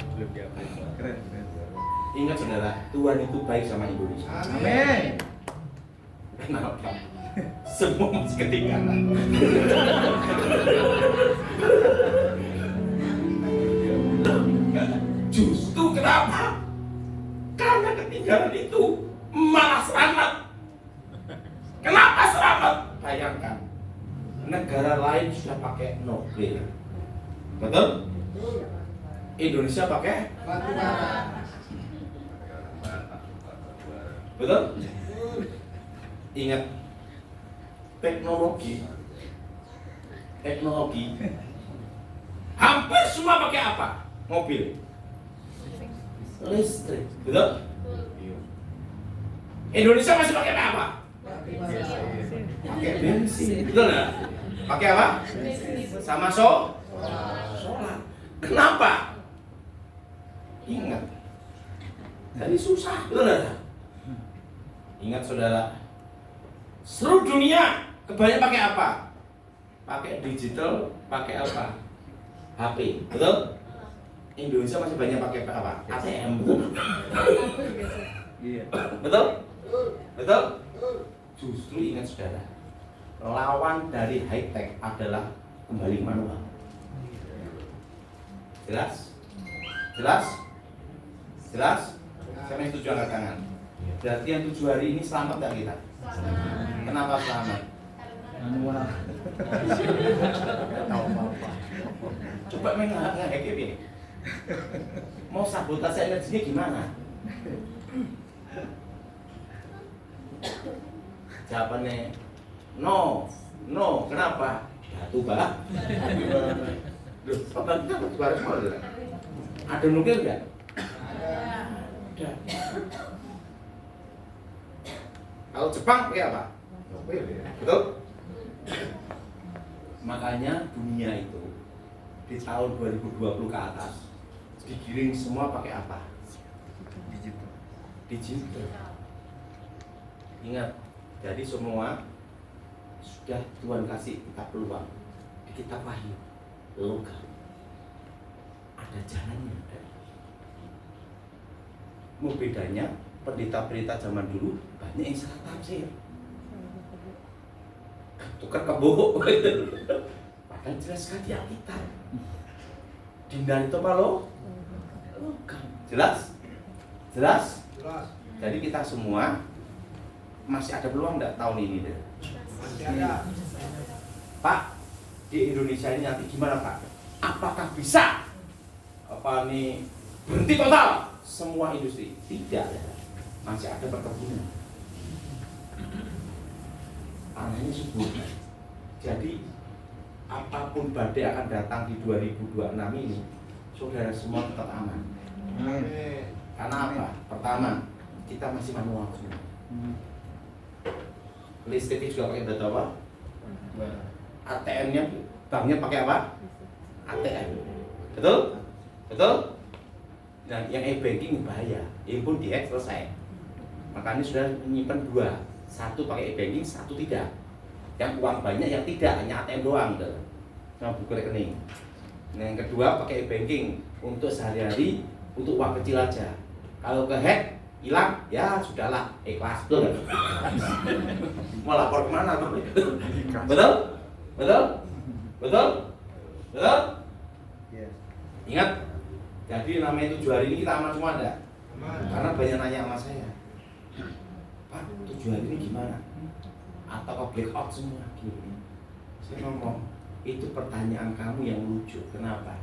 F: Keren.
D: Ingat saudara, Tuhan itu baik sama Indonesia.
F: Amin.
D: Kenapa? Semua masih ketinggalan. Justru kenapa? Karena ketinggalan itu malah selamat. Kenapa selamat? Bayangkan, negara lain sudah pakai nuklir, betul? Indonesia pakai batu bara. Betul? Ingat, teknologi hampir semua pakai apa? Mobil, listrik, betul? Indonesia masih pakai apa? Pakai bensin, betul nggak? Pakai apa? Sama solar. Kenapa? Ingat, tadi susah, betul nggak? Ingat saudara, seluruh dunia kebanyakan pakai apa? Pakai digital, pakai apa? HP, betul? Indonesia masih banyak pakai apa? ATM, betul?
F: Iya.
D: Betul? Betul? Justru ingat saudara, lawan dari high tech adalah kembali manual. Jelas? Jelas? Jelas? Saya setuju angkat tangan. Berarti yang 7 hari ini selamat nggak kita? Kenapa selamat?
F: Manual.
D: Nggak tahu apa-apa. Coba nge-hack ya, mau sabotase energinya gimana? Jawabannya no, kenapa? Batu bara. Loh, otaknya suara semua. Ada nuklir nggak? Ada. Kalau Jepang pakai apa? Betul? Makanya dunia itu di tahun 2020 ke atas digiring semua pakai apa? Digital. Ingat, jadi semua sudah Tuhan kasih kita peluang di kitab Wahyu, logam. Ada jalannya. Mau bedanya pendeta-pendeta zaman dulu banyak yang salah tafsir. Tukar kebohong. Padahal jelas kan di Alkitab. Dindar itu apa lo? Logam. Jelas? Jelas? Jadi kita semua masih ada peluang enggak tahun ini deh?
F: Masih ada.
D: Pak, di Indonesia ini nanti gimana Pak? Apakah bisa? Apa nih berhenti total semua industri? Tidak, masih ada perkebunan. Tanahnya subur. Jadi apapun badai akan datang di 2026 ini, saudara semua tetap aman. Karena apa? Pertama, kita masih manual semua. Listriknya juga pakai data apa? ATM-nya, banknya pakai apa? ATM. Betul? Betul? Dan yang e-banking bahaya, impun dihack selesai. Makanya sudah menyimpan dua, satu pakai e-banking, satu tidak. Yang uang banyak, yang tidak, hanya ATM doang, sama buku rekening. Nah, yang kedua pakai e-banking untuk sehari-hari, untuk uang kecil aja. Kalau kehack, hilang, ya sudahlah, ikhlas tuh. Mau lapor kemana tuh? Betul? Betul? Betul? Betul? Ingat, jadi namanya 7 hari ini kita aman semua enggak? Karena banyak nanya sama saya, Pak, 7 hari ini gimana? Atau ke black out semua? Gini. Saya ngomong, itu pertanyaan kamu yang lucu. Kenapa?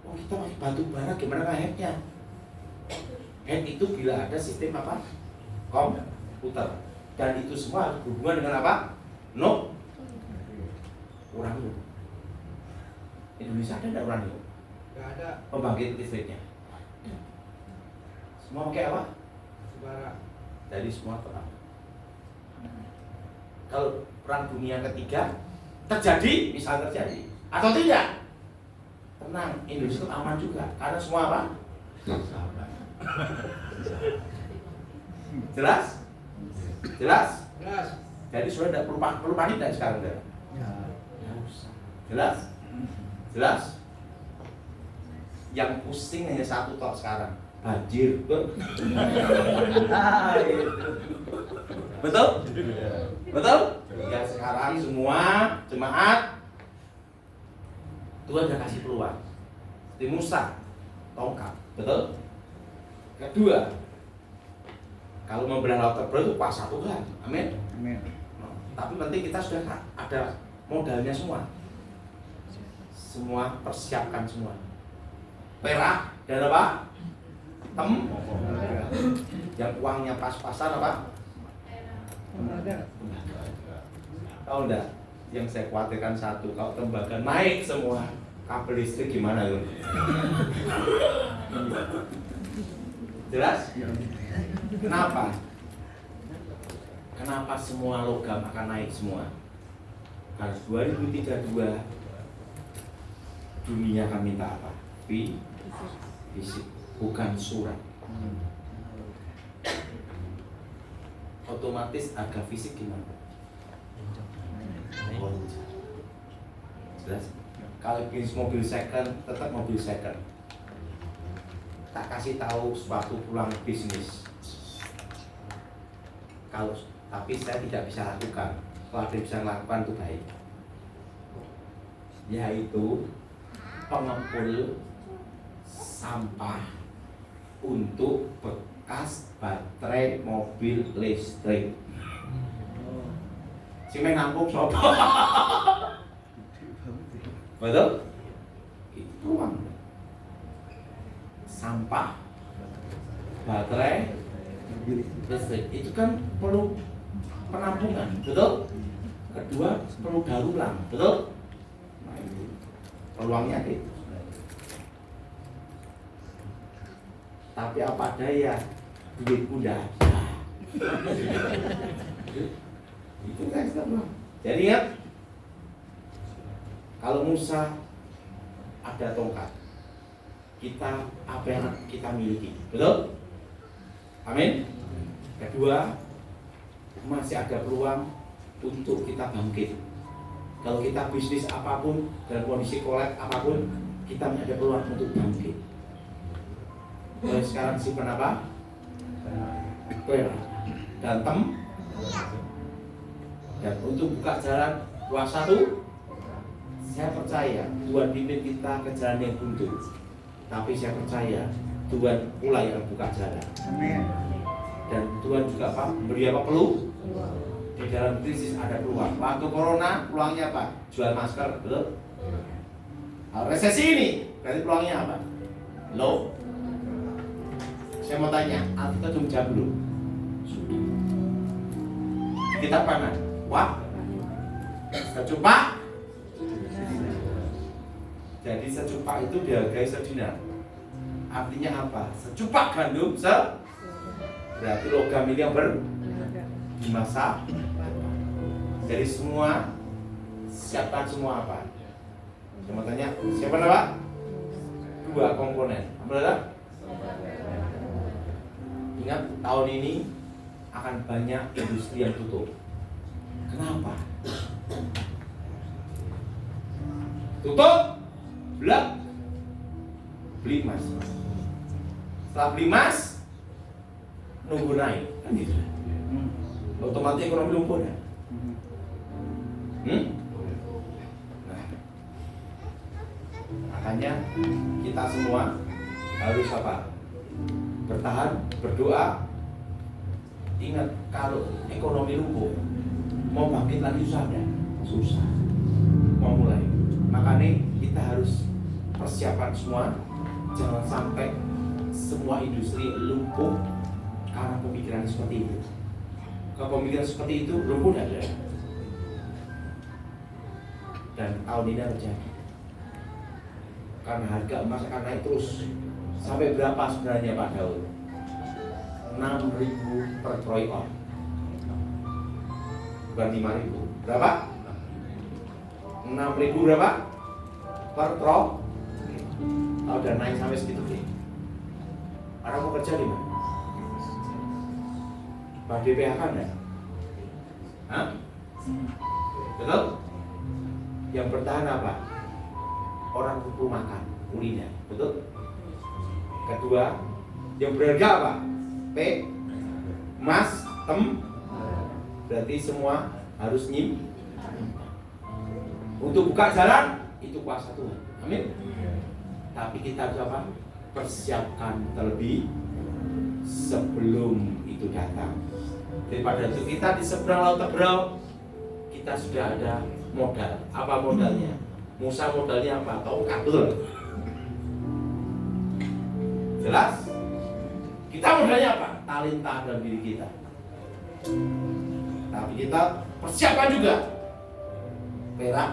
D: Oh, kita pakai batu bara, gimana hacknya? Hack itu bila ada sistem apa? Komputer. Dan itu semua berhubungan dengan apa? No. Uranium. Indonesia ada enggak uranium?
F: Enggak ada.
D: Pembangkit listriknya. Semua pakai apa?
F: Bara.
D: Jadi semua tenang. Kalau perang dunia ketiga terjadi, misal terjadi atau tidak, tenang, Indonesia itu aman juga karena semua apa? Jelas? Jelas?
F: Jelas.
D: Jadi sudah tidak perlu panik dan sekarang dah. Nggak usah. Jelas? Jelas? Yang pusing hanya satu tok sekarang, banjir. Betul? Betul? Ya sekarang semua jemaat Tuhan sudah kasih peluang. Seperti Musa, tongkat, betul? Kedua, kalau membelah laut terbelah itu kuasa Tuhan, amin. Tapi penting kita sudah ada modalnya semua. Semua persiapkan semua. Perak dan apa? Yang uangnya pas-pasan apa? Tahu enggak? Yang saya khawatirkan satu, kalau tembaga naik semua, kabel listrik gimana loh? Jelas? Kenapa? Kenapa semua logam akan naik semua? Karena 2032 dunia akan minta apa? Fisik, bukan surat. Otomatis harga fisik gimana? Jelas? Kalau bisnis mobil second, tetap mobil second. Tak kasih tahu suatu pulang bisnis. Kalau tapi saya tidak bisa lakukan. Kalau ada yang bisa lakukan itu baik. Yaitu pengepul sampah untuk kas baterai mobil listrik. Sing nampung sapa? Betul? Itu uang. Sampah, baterai, listrik itu kan perlu penampungan, betul? Kedua perlu daur ulang, betul? Nah itu peluangnya gitu. Tapi apa daya, duitku ndak ada. Itu kan eksternal. Jadi ingat, kalau Musa ada tongkat, kita apa yang kita miliki, betul? Amin. Kedua, masih ada peluang untuk kita bangkit. Kalau kita bisnis apapun dalam kondisi kolap apapun, kita masih ada peluang untuk bangkit. Mulai sekarang simpan apa? Perak dan dan untuk buka jalan luas satu, saya percaya Tuhan pimpin kita ke jalan yang buntu. Tapi saya percaya Tuhan pula yang buka jalan.
B: Amin.
D: Dan Tuhan juga apa? Beri apa perlu? Di dalam krisis ada peluang. Waktu corona peluangnya apa? Jual masker, betul? Nah, resesi ini berarti peluangnya apa? Low. Saya mau tanya, Alkitab cuma jawab dulu. Kita mana? Wah, secupak. Jadi secupak itu dihargai sedinar. Artinya apa? Secupak gandum berarti logam ini yang di masa depan. Jadi semua siapkan semua apa? Saya mau tanya, siapa apa? Dua komponen. Apa adalah? Ingat tahun ini akan banyak industri yang tutup. Kenapa? Tutup, belak, beli emas. Setelah beli emas, nunggu naik, kan gitu. Otomatis ekonomi lumpuh ya. Nah, makanya kita semua harus apa? Bertahan, berdoa. Ingat, kalau ekonomi lumpuh, mau bangkit lagi susah ya? Susah. Mau mulai. Makanya kita harus persiapan semua. Jangan sampai semua industri lumpuh karena pemikiran seperti itu. Kalau pemikiran seperti itu lumpuh tidak ada. Dan tahun ini terjadi. Karena harga emas akan naik terus. Sampai berapa sebenarnya Pak Daud? 6.000 per troy ounce. Bukan 5.000. Berapa? 6.000 berapa? Per troy. Kalau udah naik sampai segitu nih. Orang mau kerja di mana? Pak DPH kan ya? Hah? Betul? Yang bertahan apa? Orang butuh makan, kuliner, betul? Kedua, yang berharga apa? P, emas, berarti semua harus untuk buka jalan itu kuasa Tuhan. Amin. Tapi kita harus apa? Persiapkan terlebih sebelum itu datang. Daripada itu kita di seberang laut Tebrau, kita sudah ada modal. Apa modalnya? Musa modalnya apa? Tongkat, betul? Jelas? Kita modalnya apa? Talenta dalam diri kita. Tapi kita persiapkan juga perak,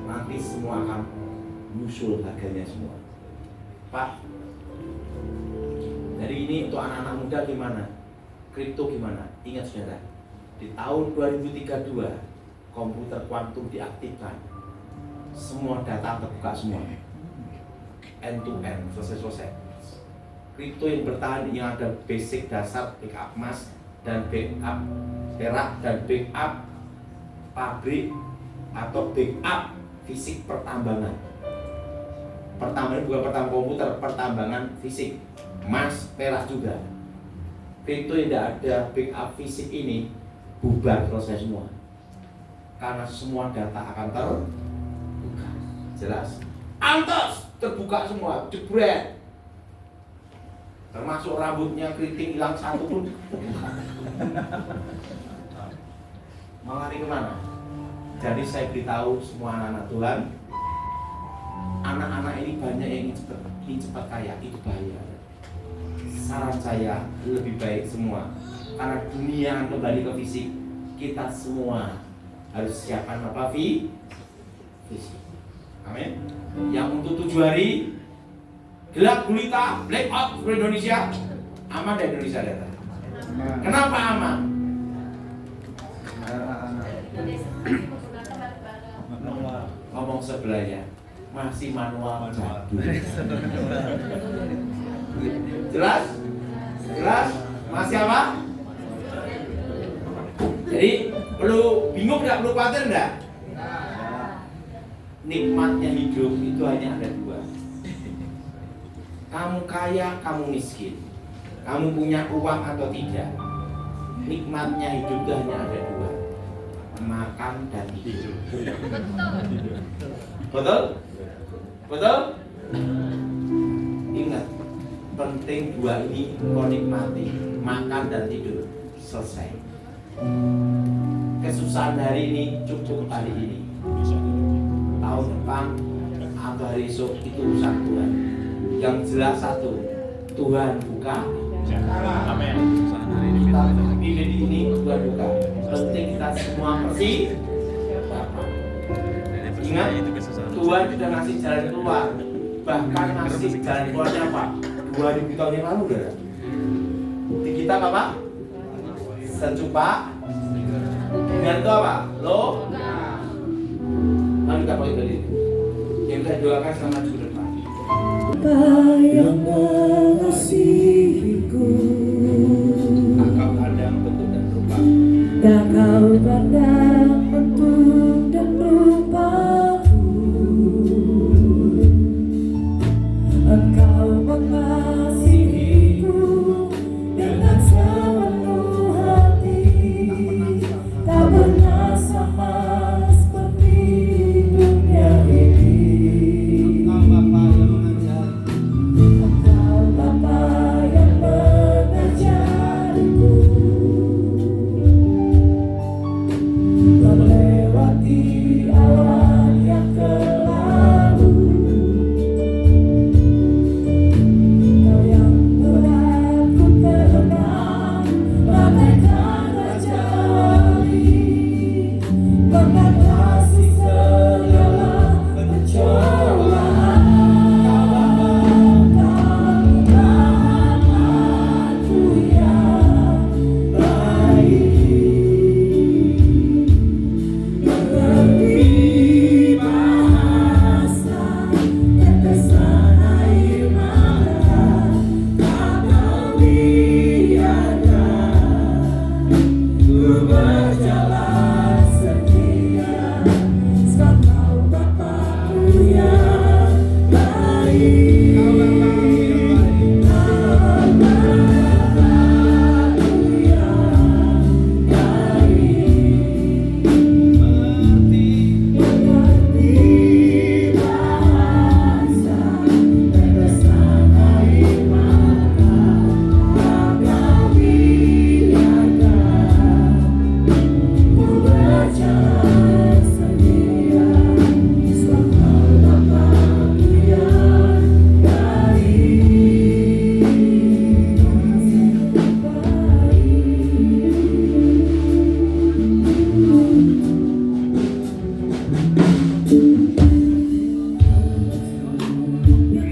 D: nanti semua akan nyusul harganya semua. Pak, jadi ini untuk anak-anak muda gimana? Kripto gimana? Ingat saudara, di tahun 2032 komputer kuantum diaktifkan, semua data terbuka semua, end to end, selesai. Kripto yang bertahan yang ada basic dasar backup emas dan backup perak dan backup pabrik atau backup fisik pertambangan. Pertambangan bukan pertambangan komputer, pertambangan fisik, emas, perak juga. Kripto yang tidak ada backup fisik ini bubar selesai semua. Karena semua data akan terbuka. Jelas? Antos terbuka semua, jebret. termasuk rambutnya keriting hilang satu pun. Mau lari kemana? Jadi saya beritahu semua anak-anak Tuhan, anak-anak ini banyak yang ingin cepat kaya, itu bahaya. Saran saya lebih baik semua, karena dunia kembali ke fisik, kita semua harus siapkan apa? Fisik. Amin. Yang untuk 7 hari gelap gulita, black out seluruh Indonesia, aman dari Indonesia data. Kenapa aman? Ngomong sebelahnya masih manual jadul. Jelas? Jelas? Masih apa? Jadi perlu bingung nggak, perlu khawatir nggak? Nikmatnya hidup itu hanya ada 2. Kamu kaya, kamu miskin. Kamu punya uang atau tidak. Nikmatnya hidup itu hanya ada 2. Makan dan tidur. Betul? Betul? Ingat, penting 2 ini kau nikmati. Makan dan tidur. Selesai. Kesusahan hari ini cukup hari ini. Tahun depan atau hari esok itu urusan Tuhan. Yang jelas satu, Tuhan buka. Amin. Kita pilih ini Tuhan buka. Penting kita semua bersih. Ingat, Tuhan sudah ngasih jalan keluar. Bahkan ngasih jalan keluarnya apa? 2000 tahun yang lalu udah. Di kitab apa? Secupa. Dengan itu apa? Lo. Lalu kita pakai dari itu. Yang kita doakan selamat ke depan.
C: Apa yang mengasihiku,
D: Tak kau pandang bentuk dan rupa.
C: tak kau pandang bentuk dan rupaku. Engkau mengasihiku dengan sepenuh hati, tak pernah sama seperti dunia ini. Engkau Bapa yang mengajariku melewati awan yang kelabu. Kau yang membuatku terbang bagaikan raja wali, mengatasi segala pencobaan.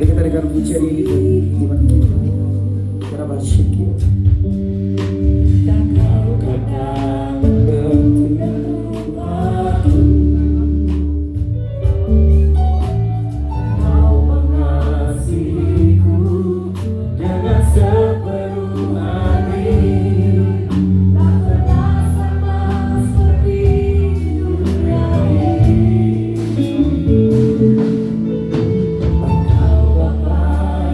A: Kita dengar pujian ini gimana kita? Kita bersyukur.
C: Tak kau pandang bentuk dan rupaku, kau mengasihiku dengan sepenuh hati, tak pernah sama seperti dunia ini. Engkau Bapa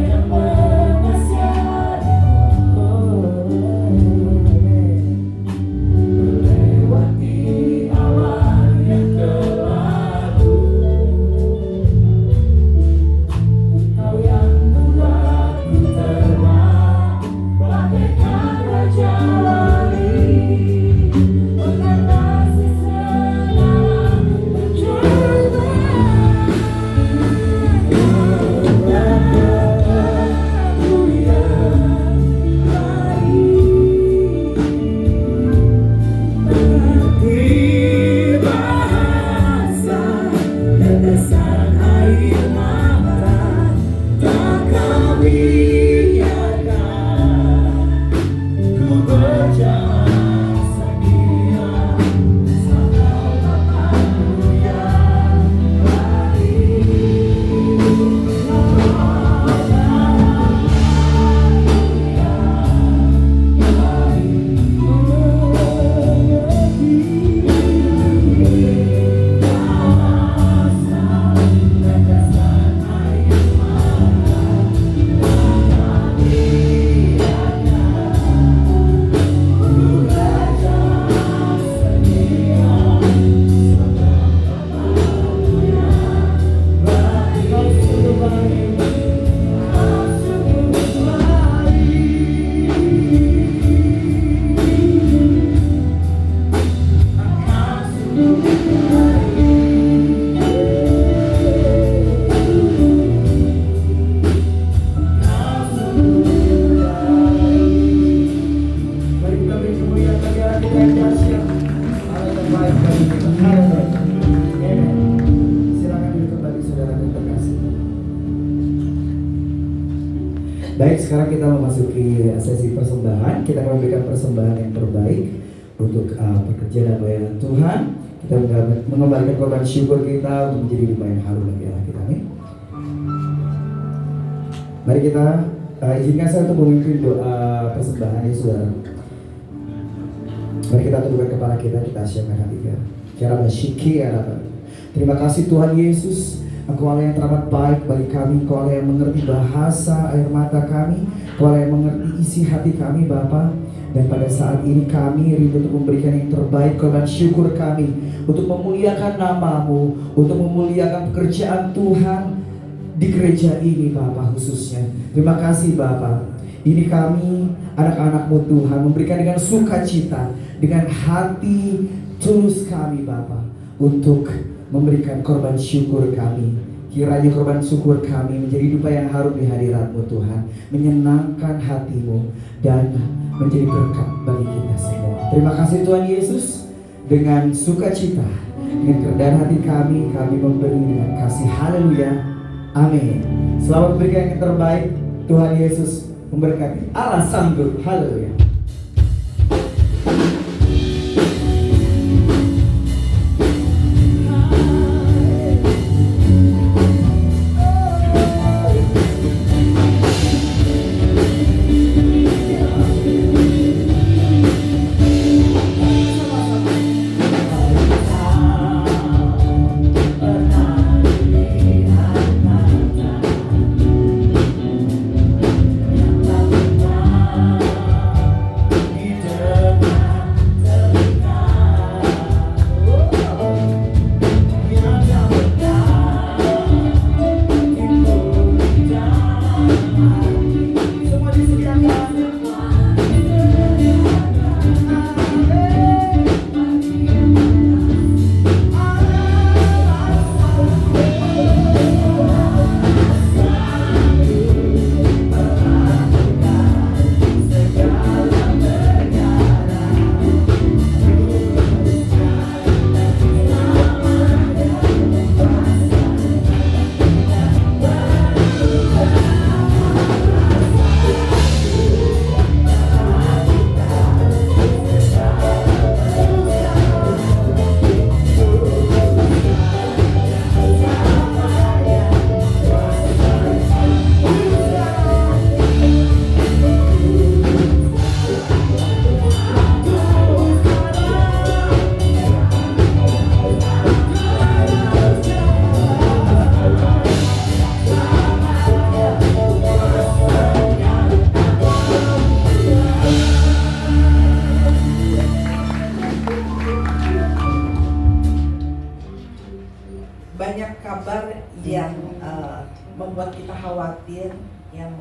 C: yang mengasihiku
A: Baik, sekarang kita memasuki sesi persembahan. Kita akan memberikan persembahan yang terbaik untuk pekerjaan dan pelayanan Tuhan. Kita mengembalikan korban syukur kita untuk menjadi rumah yang harum bagi Allah kita. Amin. Mari kita izinkan saya untuk memimpin doa persembahan ya saudara. Mari kita tundukkan kepala kita siapkan hati kita. Terima kasih Tuhan Yesus. Engkau Allah yang teramat baik bagi kami. Engkau Allah yang mengerti bahasa air mata kami. Engkau Allah yang mengerti isi hati kami Bapa. Dan pada saat ini kami rindu untuk memberikan yang terbaik korban syukur kami, untuk memuliakan nama-Mu, untuk memuliakan pekerjaan Tuhan di gereja ini Bapa khususnya. Terima kasih Bapa. Ini kami anak-anak-Mu Tuhan memberikan dengan sukacita, dengan hati tulus kami Bapa, untuk memberikan korban syukur kami. Kiranya korban syukur kami menjadi dupa yang harum di hadirat-Mu Tuhan, menyenangkan hati-Mu dan menjadi berkat bagi kita semua. Terima kasih Tuhan Yesus. Dengan sukacita, dengan kerendahan hati kami memberi dengan kasih. Haleluya. Amin. Selamat memberikan yang terbaik. Tuhan Yesus memberkati. Allah sanggup. Haleluya.
B: Banyak kabar yang membuat kita khawatir, yang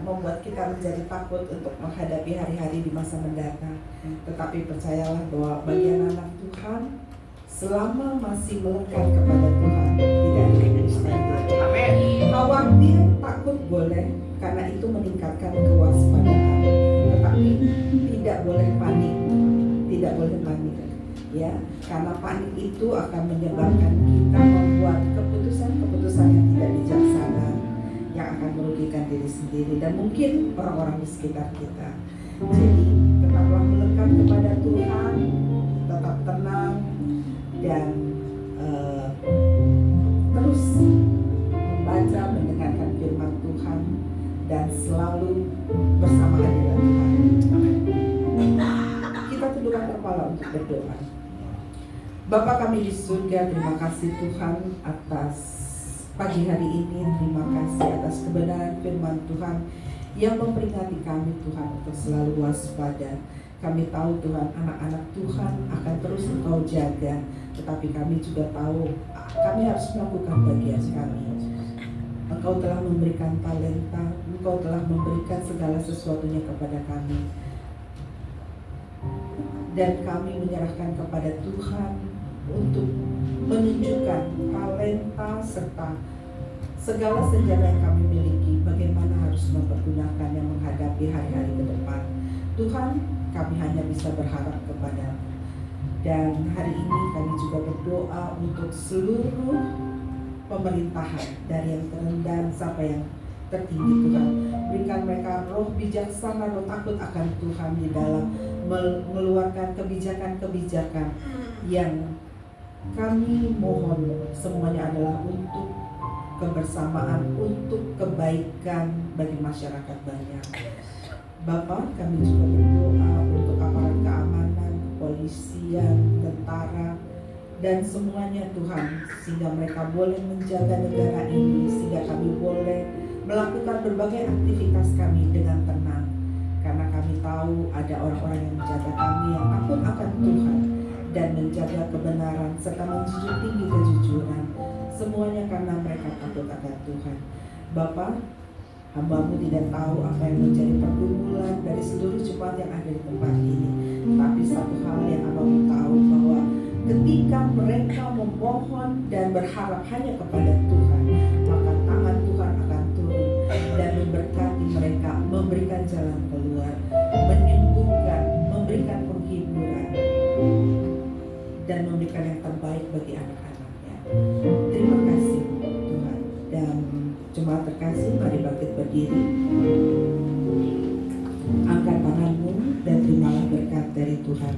B: membuat kita menjadi takut untuk menghadapi hari-hari di masa mendatang. Tetapi percayalah bahwa bagi anak Tuhan, selama masih melekat kepada Tuhan, tidak ada yang mustahil. Khawatir, takut boleh, karena itu meningkatkan kewaspadaan. Tetapi tidak boleh panik, ya, karena panik itu akan menyebabkan kita membuat keputusan-keputusan yang tidak bijaksana, yang akan merugikan diri sendiri dan mungkin orang-orang di sekitar kita. Jadi tetaplah melekat kepada Tuhan, tetap tenang dan terus membaca, mendengarkan firman Tuhan dan selalu bersama hadirat Tuhan. Kita tundukkan kepala untuk berdoa. Bapa kami di surga, terima kasih Tuhan atas pagi hari ini. Terima kasih atas kebenaran firman Tuhan yang memperingati kami Tuhan untuk selalu waspada. Kami tahu Tuhan, anak-anak Tuhan akan terus Engkau jaga, tetapi kami juga tahu kami harus melakukan bagian kami. Engkau telah memberikan talenta, Engkau telah memberikan segala sesuatunya kepada kami, dan kami menyerahkan kepada Tuhan untuk menunjukkan talenta serta segala senjata yang kami miliki, bagaimana harus mempergunakannya menghadapi hari-hari ke depan. Tuhan, kami hanya bisa berharap kepada. Dan hari ini kami juga berdoa untuk seluruh pemerintahan, dari yang terendah sampai yang tertinggi Tuhan. Berikan mereka roh bijaksana, roh takut akan Tuhan di dalam mengeluarkan kebijakan-kebijakan yang kami mohon semuanya adalah untuk kebersamaan, untuk kebaikan bagi masyarakat banyak. Bapak, kami juga berdoa untuk aparat keamanan, kepolisian, tentara, dan semuanya Tuhan, sehingga mereka boleh menjaga negara ini, sehingga kami boleh melakukan berbagai aktivitas kami dengan tenang. Karena kami tahu ada orang-orang yang menjaga kami yang takut akan Tuhan dan menjaga kebenaran serta menjunjung tinggi kejujuran. Semuanya karena mereka takut akan Tuhan. Bapak, hamba-Mu tidak tahu apa yang menjadi pergumulan dari seluruh jemaat yang ada di tempat ini. Tapi satu hal yang hamba-Mu tahu, bahwa ketika mereka memohon dan berharap hanya kepada Tuhan, maka tangan Tuhan akan turun dan memberkati mereka, memberikan jalan keluar, menyembuhkan, memberikan penghiburan, dan memberikan yang terbaik bagi anak-anaknya. Terima kasih Tuhan. Dan jemaat terkasih, mari bangkit berdiri, angkat tanganmu dan terimalah berkat dari Tuhan.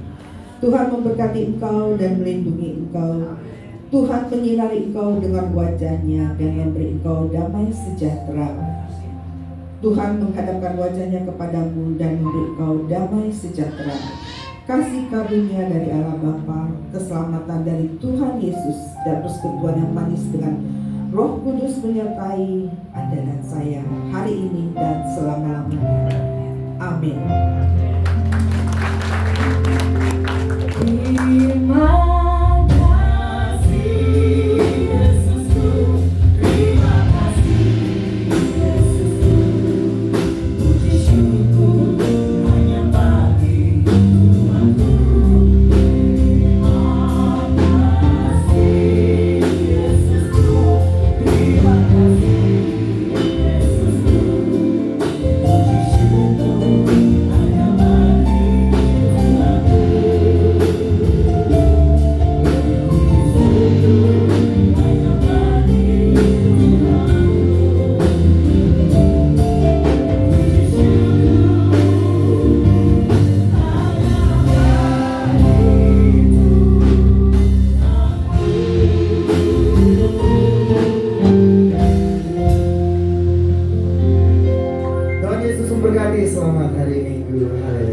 B: Tuhan memberkati engkau dan melindungi engkau. Tuhan menyinari engkau dengan wajah-Nya dan memberi engkau damai sejahtera. Tuhan menghadapkan wajah-Nya kepadamu dan memberi engkau damai sejahtera. Kasih karunia dari Allah Bapa, keselamatan dari Tuhan Yesus, dan persekutuan yang manis dengan Roh Kudus menyertai Anda dan saya hari ini dan selama-lamanya. Amin.
C: Terima kasih Yesusku, terima kasih Yesusku, puji syukur hanya bagi Tuhanku. Terima kasih Yesusku, terima kasih Yesusku, puji syukur hanya bagi Tuhanku.
A: Tuhan Yesus memberkati. Selamat hari Minggu. Haleluya.